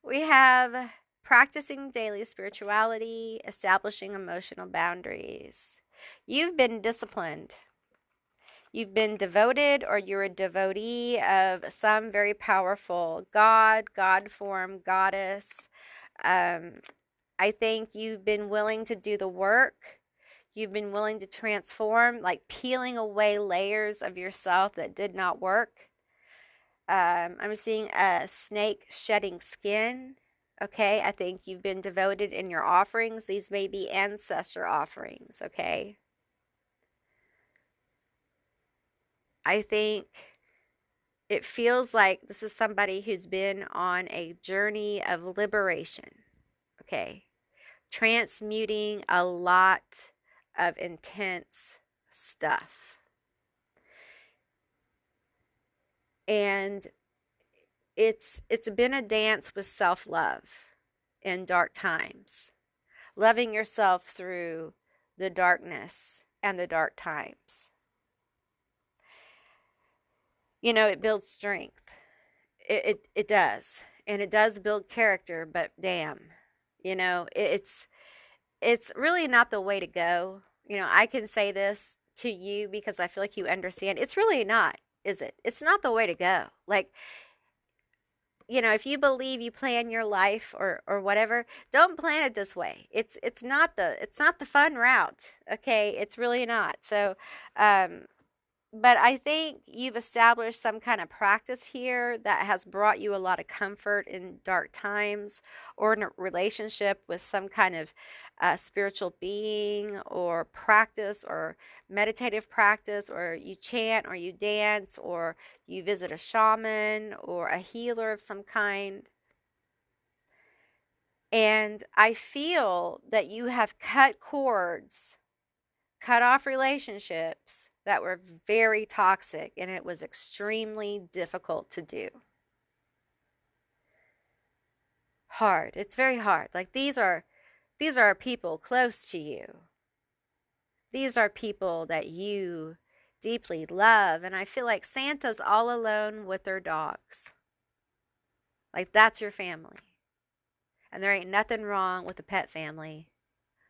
We have Practicing Daily Spirituality, Establishing Emotional Boundaries. You've been disciplined. You've been devoted, or you're a devotee of some very powerful God, God form, goddess. I think you've been willing to do the work. You've been willing to transform, like peeling away layers of yourself that did not work. I'm seeing a snake shedding skin. Okay, I think you've been devoted in your offerings. These may be ancestor offerings, okay? I think it feels like this is somebody who's been on a journey of liberation, okay? Transmuting a lot of intense stuff. And it's been a dance with self-love in dark times. Loving yourself through the darkness and the dark times. You know, it builds strength. It does. And it does build character, but damn, you know, it's really not the way to go. You know, I can say this to you because I feel like you understand. It's really not. is it? It's not the way to go. Like, if you believe you plan your life or whatever, don't plan it this way. It's not the fun route. Okay, it's really not. So, um, but I think you've established some kind of practice here that has brought you a lot of comfort in dark times, or in a relationship with some kind of spiritual being, or practice, or meditative practice, or you chant, or you dance, or you visit a shaman or a healer of some kind. And I feel that you have cut cords, cut off relationships that were very toxic, and it was extremely difficult to do. Hard. It's very hard. Like, these are people close to you. These are people that you deeply love, and I feel like Santa's all alone with their dogs. Like, that's your family. And there ain't nothing wrong with a pet family.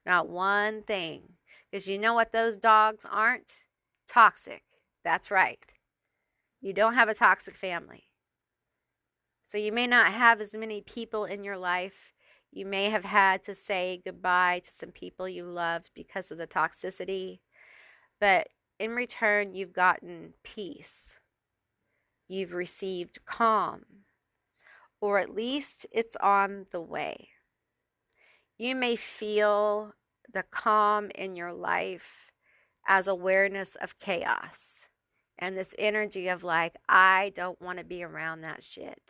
Not one thing. Because you know what those dogs aren't? Toxic. That's right. You don't have a toxic family. So you may not have as many people in your life. You may have had to say goodbye to some people you loved because of the toxicity. But in return, you've gotten peace. You've received calm. Or at least it's on the way. You may feel the calm in your life as awareness of chaos, and this energy of like, I don't want to be around that shit.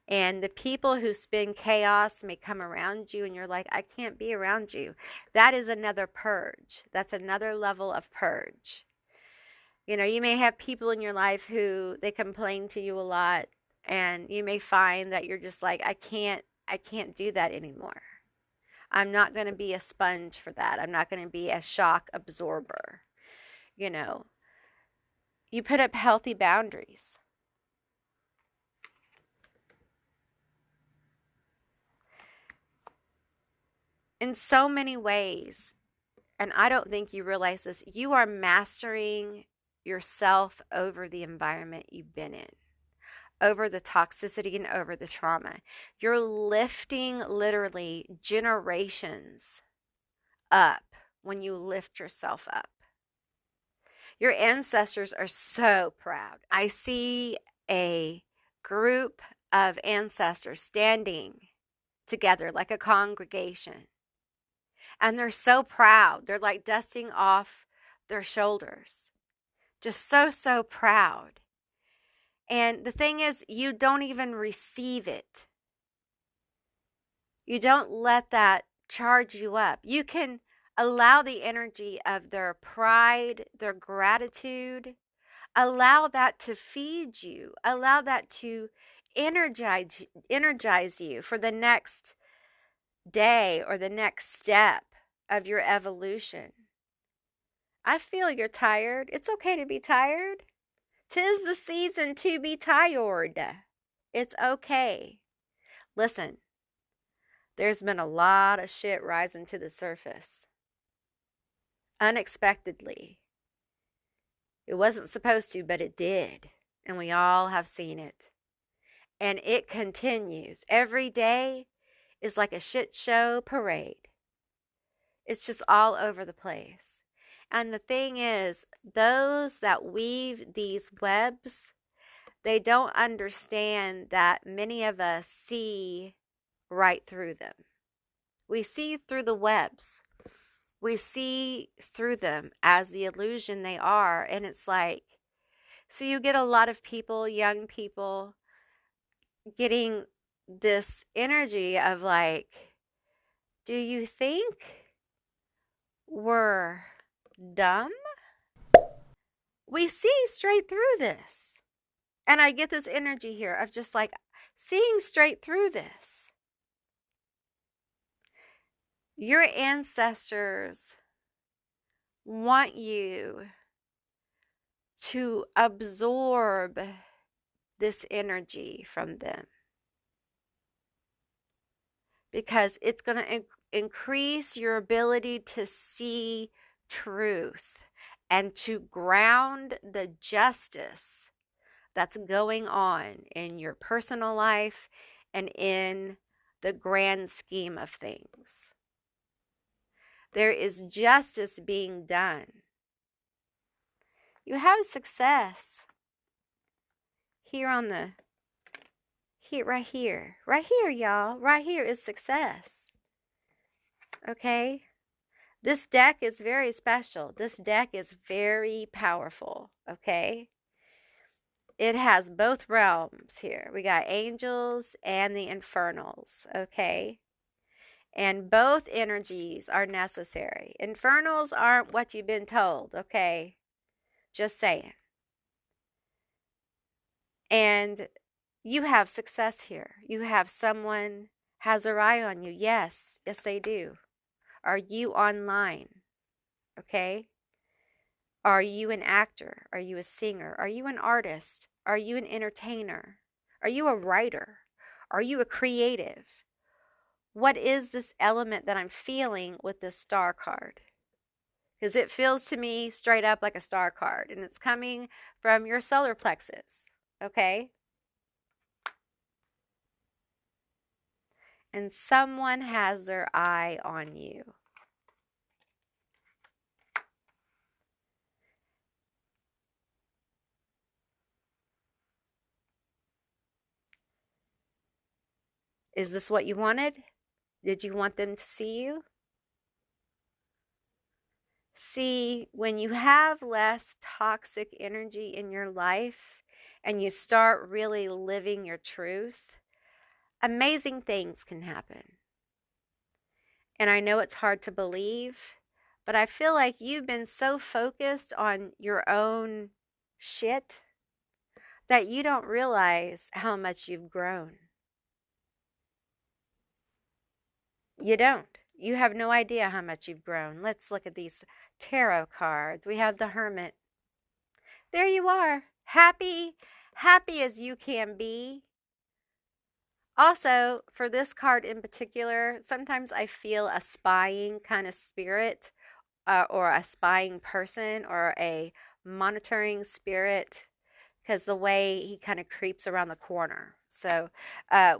And the people who spin chaos may come around you and you're like, I can't be around you. That is another purge. That's another level of purge. You may have people in your life who they complain to you a lot, and you may find that you're just like, I can't do that anymore. I'm not going to be a sponge for that. I'm not going to be a shock absorber. You put up healthy boundaries. In so many ways, and I don't think you realize this, you are mastering yourself over the environment you've been in, over the toxicity and over the trauma. You're lifting literally generations up when you lift yourself up. Your ancestors are so proud. I see a group of ancestors standing together like a congregation, and they're so proud. They're like dusting off their shoulders. Just so proud. And the thing is, you don't even receive it. You don't let that charge you up. You can allow the energy of their pride, their gratitude, allow that to feed you. Allow that to energize you for the next day or the next step of your evolution. I feel you're tired. It's okay to be tired. 'Tis the season to be tired. It's okay. Listen, there's been a lot of shit rising to the surface. Unexpectedly. It wasn't supposed to, but it did. And we all have seen it. And it continues. Every day is like a shit show parade. It's just all over the place. And the thing is, those that weave these webs, they don't understand that many of us see right through them. We see through the webs. We see through them as the illusion they are. And it's like, so you get a lot of people, young people, getting this energy of like, do you think we're dumb? We see straight through this. And I get this energy here of just like seeing straight through this. Your ancestors want you to absorb this energy from them, because it's going to increase your ability to see truth and to ground the justice that's going on in your personal life and in the grand scheme of things. There is justice being done. You have success here on the, here, right here, y'all. Right here is success. Okay? This deck is very special. This deck is very powerful. Okay? It has both realms here. We got angels and the infernals. Okay? And both energies are necessary. Infernals aren't what you've been told. Okay? Just saying. And you have success here. You have someone has their eye on you. Yes, they do. Are you online? Okay. Are you an actor? Are you a singer? Are you an artist? Are you an entertainer? Are you a writer? Are you a creative? What is this element that I'm feeling with this star card? Because it feels to me straight up like a star card, and it's coming from your solar plexus. Okay. And someone has their eye on you. Is this what you wanted? Did you want them to see you? See, when you have less toxic energy in your life and you start really living your truth, amazing things can happen. And I know it's hard to believe, but I feel like you've been so focused on your own shit that you don't realize how much you've grown. You don't. You have no idea how much you've grown. Let's look at these tarot cards. We have the Hermit. There you are. Happy as you can be. Also, for this card in particular, sometimes I feel a spying kind of spirit, or a spying person, or a monitoring spirit, because the way he kind of creeps around the corner. So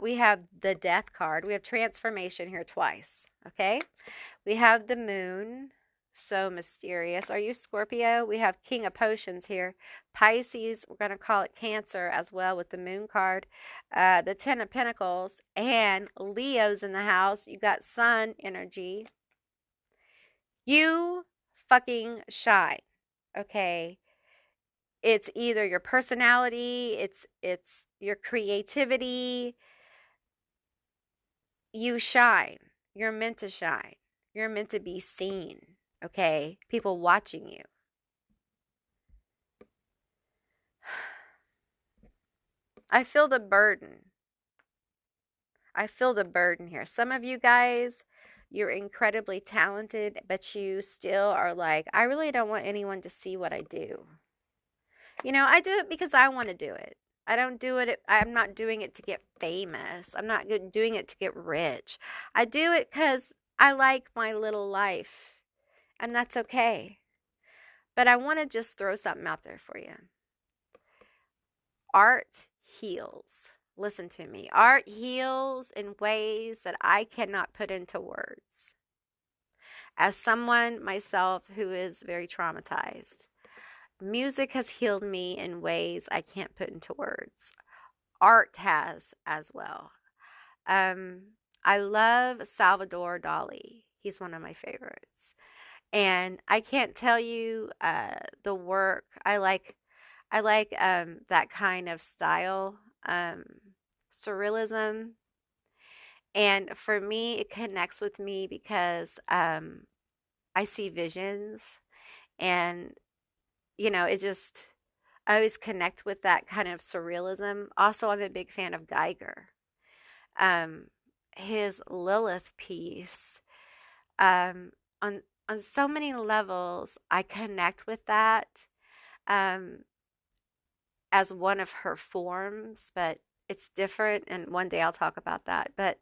we have the Death card. We have transformation here twice. Okay. We have the Moon. So mysterious. Are you Scorpio? We have King of Potions here. Pisces, we're going to call it Cancer as well with the Moon card. The Ten of Pentacles, and Leo's in the house. You got Sun energy. You fucking shine. Okay. It's either your personality, it's your creativity. You shine. You're meant to shine. You're meant to be seen. Okay? People watching you. I feel the burden. I feel the burden here. Some of you guys, you're incredibly talented, but you still are like, I really don't want anyone to see what I do. You know, I do it because I want to do it. I don't do it. I'm not doing it to get famous. I'm not doing it to get rich. I do it because I like my little life, and that's okay. But I want to just throw something out there for you. Art heals. Listen to me. Art heals in ways that I cannot put into words. As someone myself who is very traumatized, music has healed me in ways I can't put into words. Art has as well. I love Salvador Dali. He's one of my favorites. And I can't tell you the work. I like that kind of style, surrealism. And for me, it connects with me because I see visions, and it just, I always connect with that kind of surrealism. Also, I'm a big fan of Geiger. His Lilith piece, on so many levels, I connect with that as one of her forms, but it's different, and one day I'll talk about that. But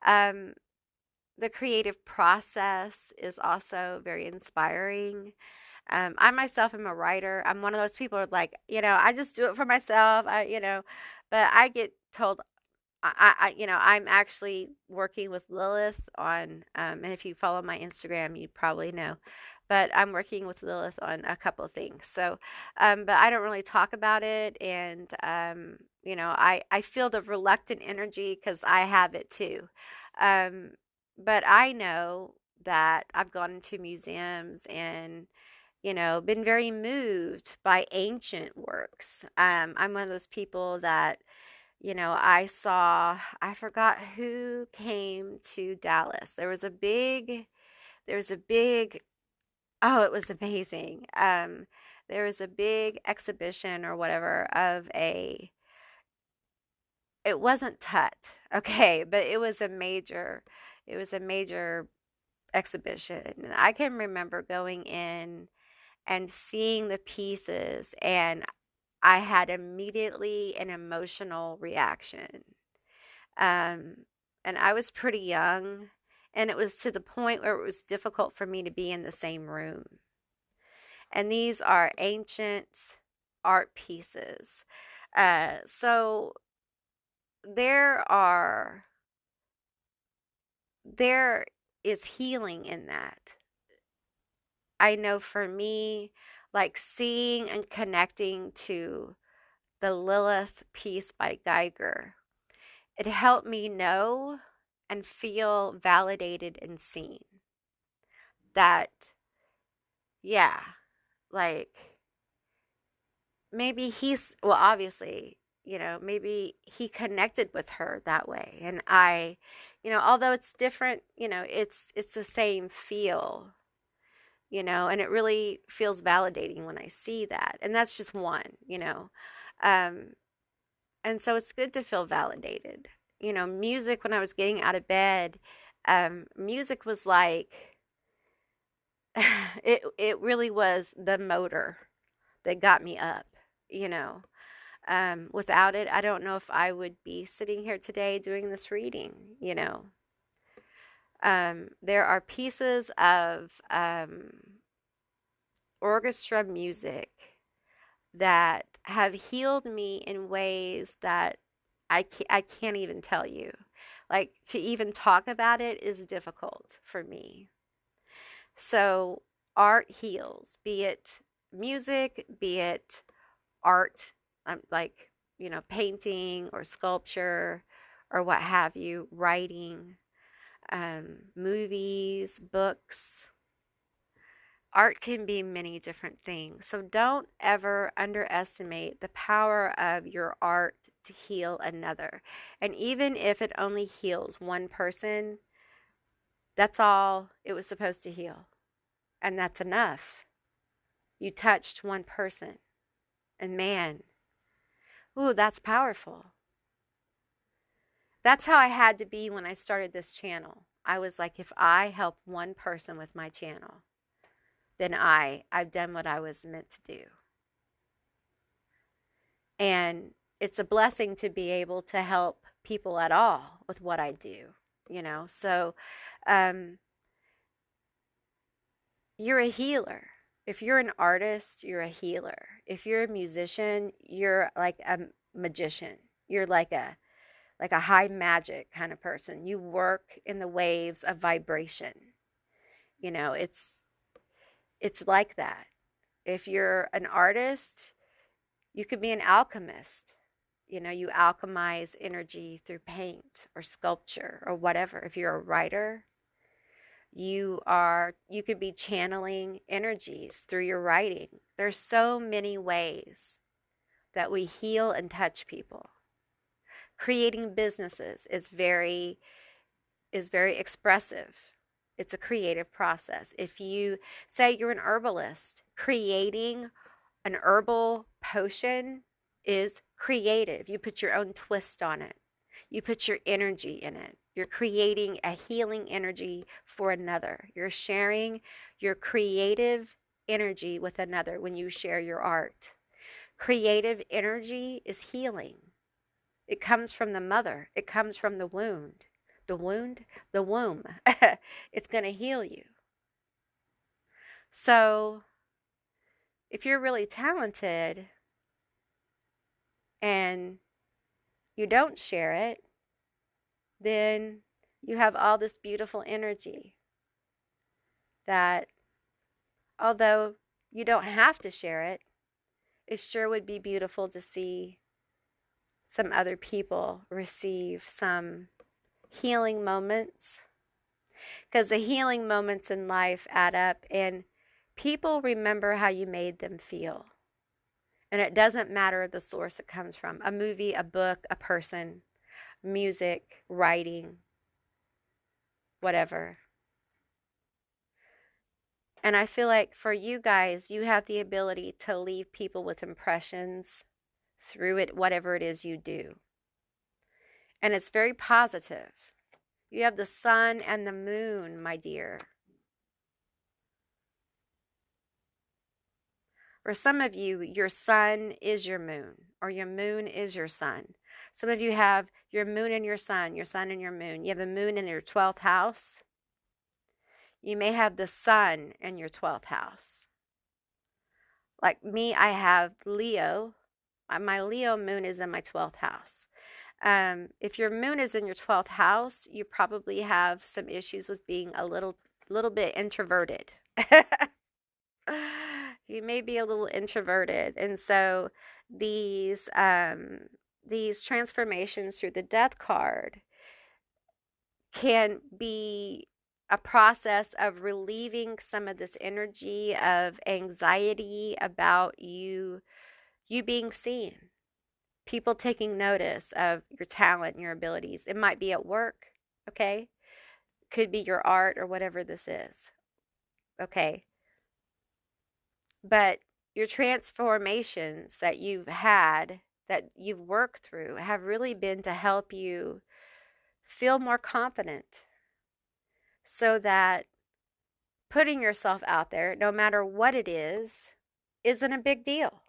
the creative process is also very inspiring. I myself am a writer. I'm one of those people who are like, I just do it for myself. But I get told I'm actually working with Lilith on, and if you follow my Instagram, you probably know, but I'm working with Lilith on a couple of things. So, but I don't really talk about it. And, I feel the reluctant energy because I have it too. Um, but I know that I've gone into museums and, been very moved by ancient works. I'm one of those people that I forgot who came to Dallas. There was a big, oh, it was amazing. There was a big exhibition or whatever it wasn't Tut, okay, but it was a major exhibition. And I can remember going in and seeing the pieces, and I had immediately an emotional reaction. Um, and I was pretty young, and it was to the point where it was difficult for me to be in the same room. And these are ancient art pieces. So there are there is healing in that. I know for me, like seeing and connecting to the Lilith piece by Geiger, it helped me know and feel validated and seen. That, yeah, like maybe well, obviously, maybe he connected with her that way. And although it's different, it's the same feel, and it really feels validating when I see that. And that's just one. Um, and so it's good to feel validated. Music, when I was getting out of bed, music was like, it really was the motor that got me up, you know. Without it, I don't know if I would be sitting here today doing this reading. There are pieces of orchestra music that have healed me in ways that I can't even tell you. Like, to even talk about it is difficult for me. So, art heals, be it music, be it art, like, painting or sculpture or what have you, writing, movies, books. Art can be many different things. So don't ever underestimate the power of your art to heal another. And even if it only heals one person, that's all it was supposed to heal. And that's enough. You touched one person. And man, ooh, that's powerful. That's how I had to be when I started this channel. I was like, if I help one person with my channel, then I've done what I was meant to do. And it's a blessing to be able to help people at all with what I do. So you're a healer. If you're an artist, you're a healer. If you're a musician, you're like a magician. You're like a high magic kind of person. You work in the waves of vibration. It's like that. If you're an artist, you could be an alchemist. You alchemize energy through paint or sculpture or whatever. If you're a writer, you could be channeling energies through your writing. There's so many ways that we heal and touch people. Creating businesses is very expressive. It's a creative process. If you say you're an herbalist, creating an herbal potion is creative. You put your own twist on it. You put your energy in it. You're creating a healing energy for another. You're sharing your creative energy with another when you share your art. Creative energy is healing. It comes from the mother. It comes from the wound. The wound? The womb. It's going to heal you. So if you're really talented and you don't share it, then you have all this beautiful energy that, although you don't have to share it, it sure would be beautiful to see some other people receive some healing moments, because the healing moments in life add up and people remember how you made them feel. And it doesn't matter the source it comes from, a movie, a book, a person, music, writing, whatever. And I feel like for you guys, you have the ability to leave people with impressions through it, whatever it is you do. And it's very positive. You have the sun and the moon, my dear. For some of you, your sun is your moon, or your moon is your sun. Some of you have your moon and your sun and your moon. You have a moon in your 12th house. You may have the sun in your 12th house. Like me, I have Leo. My Leo moon is in my 12th house. If your moon is in your 12th house, you probably have some issues with being a little bit introverted. You may be a little introverted, and so these transformations through the death card can be a process of relieving some of this energy of anxiety about you being seen, people taking notice of your talent and your abilities. It might be at work, okay? Could be your art or whatever this is, okay? But your transformations that you've had, that you've worked through, have really been to help you feel more confident, so that putting yourself out there, no matter what it is, isn't a big deal.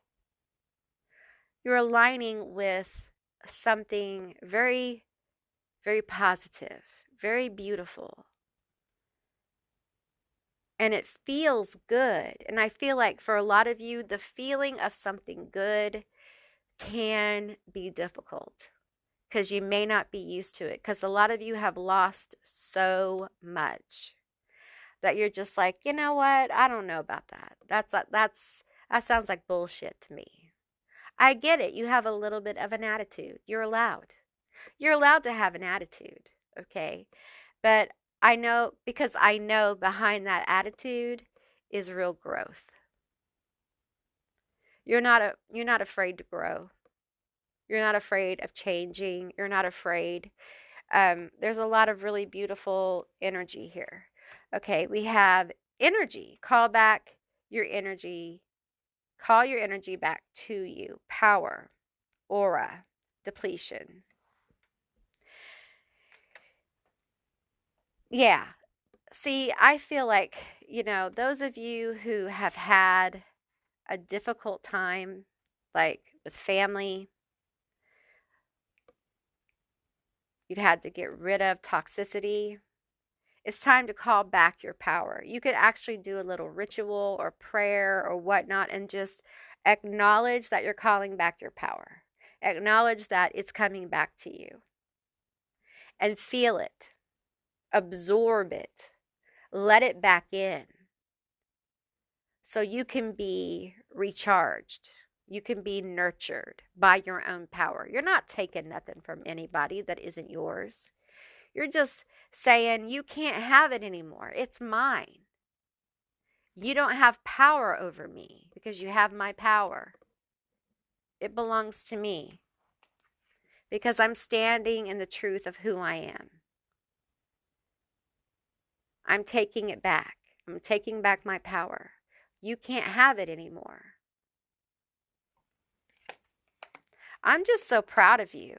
You're aligning with something very, very positive, very beautiful. And it feels good. And I feel like for a lot of you, the feeling of something good can be difficult because you may not be used to it. Because a lot of you have lost so much that you're just like, you know what? I don't know about that. That sounds like bullshit to me. I get it. You have a little bit of an attitude. You're allowed. You're allowed to have an attitude, okay? But I know, because I know behind that attitude is real growth. You're not afraid to grow. You're not afraid of changing. You're not afraid. There's a lot of really beautiful energy here. Okay, we have energy. Call back your energy. Call your energy back to you. Power, aura, depletion. Yeah. See, I feel like, those of you who have had a difficult time, like with family, you've had to get rid of toxicity. It's time to call back your power. You could actually do a little ritual or prayer or whatnot and just acknowledge that you're calling back your power. Acknowledge that it's coming back to you. And feel it. Absorb it. Let it back in. So you can be recharged. You can be nurtured by your own power. You're not taking nothing from anybody that isn't yours. You're just saying, you can't have it anymore. It's mine. You don't have power over me because you have my power. It belongs to me because I'm standing in the truth of who I am. I'm taking it back. I'm taking back my power. You can't have it anymore. I'm just so proud of you.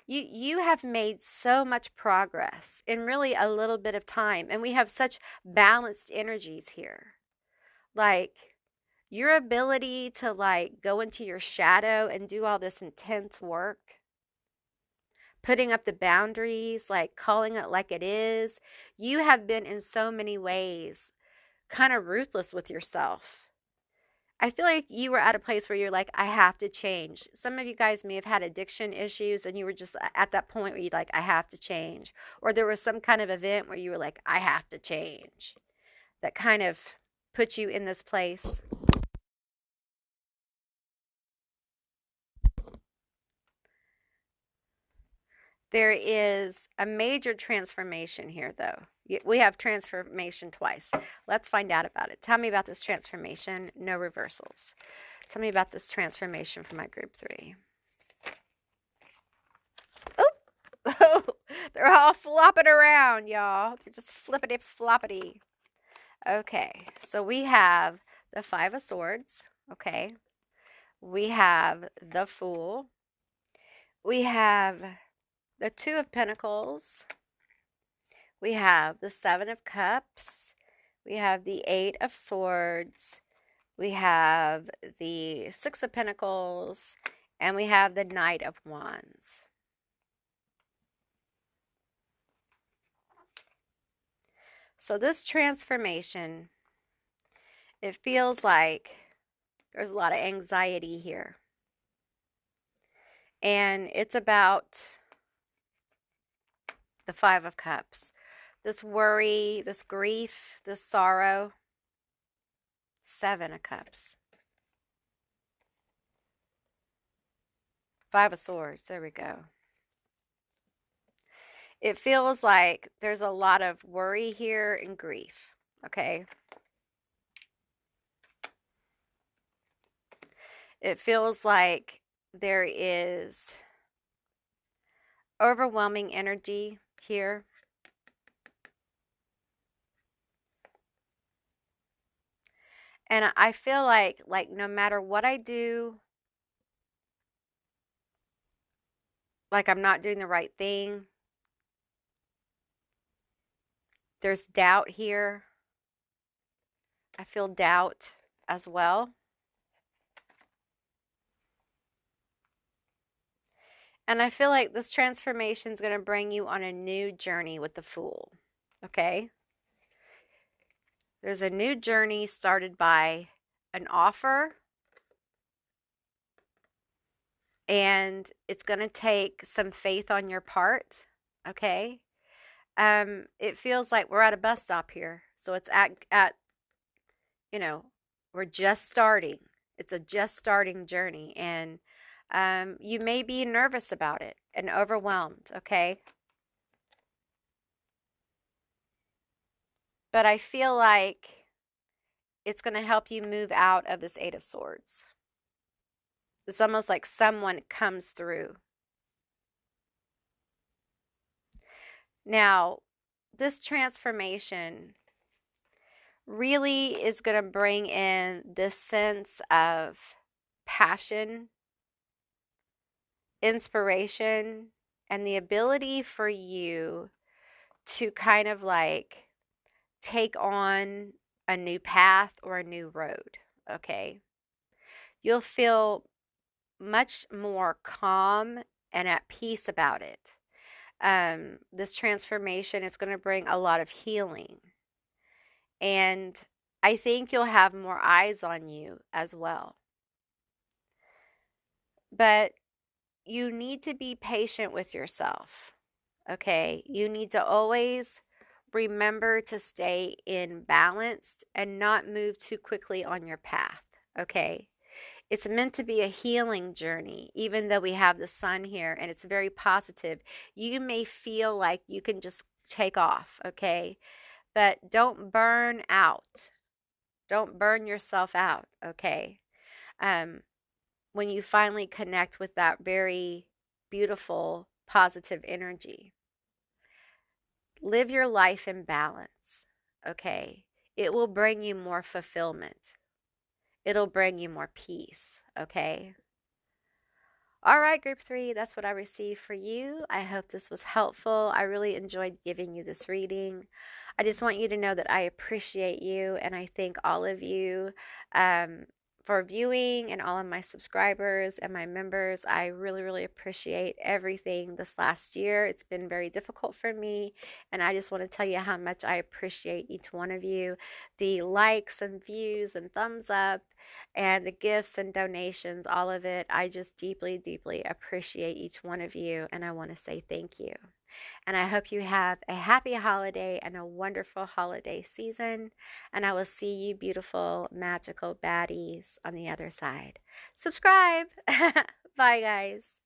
You have made so much progress in really a little bit of time. And we have such balanced energies here. Like your ability to go into your shadow and do all this intense work, putting up the boundaries, calling it like it is. You have been in so many ways kind of ruthless with yourself. I feel like you were at a place where you're like, I have to change. Some of you guys may have had addiction issues and you were just at that point where you're like, I have to change. Or there was some kind of event where you were like, I have to change. That kind of put you in this place. There is a major transformation here, though. We have transformation twice. Let's find out about it. Tell me about this transformation. No reversals. Tell me about this transformation for my group 3. Oh, they're all flopping around, y'all. They're just flippity floppity. Okay, so we have the 5 of Swords. Okay, we have the Fool. We have the 2 of Pentacles. We have the 7 of Cups. We have the 8 of Swords. We have the 6 of Pentacles. And we have the Knight of Wands. So this transformation, it feels like there's a lot of anxiety here. And it's about the 5 of Cups. This worry, this grief, this sorrow. 7 of Cups. 5 of Swords. There we go. It feels like there's a lot of worry here and grief. Okay. It feels like there is overwhelming energy here. And I feel like no matter what I do, like I'm not doing the right thing. There's doubt here. I feel doubt as well. And I feel like this transformation is going to bring you on a new journey with the Fool. Okay? There's a new journey started by an offer. And it's going to take some faith on your part. Okay? It feels like we're at a bus stop here. So it's at you know, we're just starting. It's a just starting journey. And you may be nervous about it and overwhelmed, okay? But I feel like it's going to help you move out of this 8 of Swords. It's almost like someone comes through. Now, this transformation really is going to bring in this sense of passion, inspiration, and the ability for you to kind of like take on a new path or a new road, okay? You'll feel much more calm and at peace about it. This transformation is going to bring a lot of healing. And I think you'll have more eyes on you as well. But you need to be patient with yourself, okay? You need to always remember to stay in balance and not move too quickly on your path, okay? It's meant to be a healing journey, even though we have the sun here and it's very positive. You may feel like you can just take off, okay? But don't burn out. Don't burn yourself out, okay? When you finally connect with that very beautiful, positive energy. Live your life in balance, okay? It will bring you more fulfillment. It'll bring you more peace, okay? All right, group 3, that's what I received for you. I hope this was helpful. I really enjoyed giving you this reading. I just want you to know that I appreciate you and I thank all of you for viewing and all of my subscribers and my members. I really, really appreciate everything this last year. It's been very difficult for me, and I just want to tell you how much I appreciate each one of you. The likes and views and thumbs up and the gifts and donations, all of it. I just deeply, deeply appreciate each one of you, and I want to say thank you. And I hope you have a happy holiday and a wonderful holiday season. And I will see you, beautiful, magical baddies, on the other side. Subscribe. Bye, guys.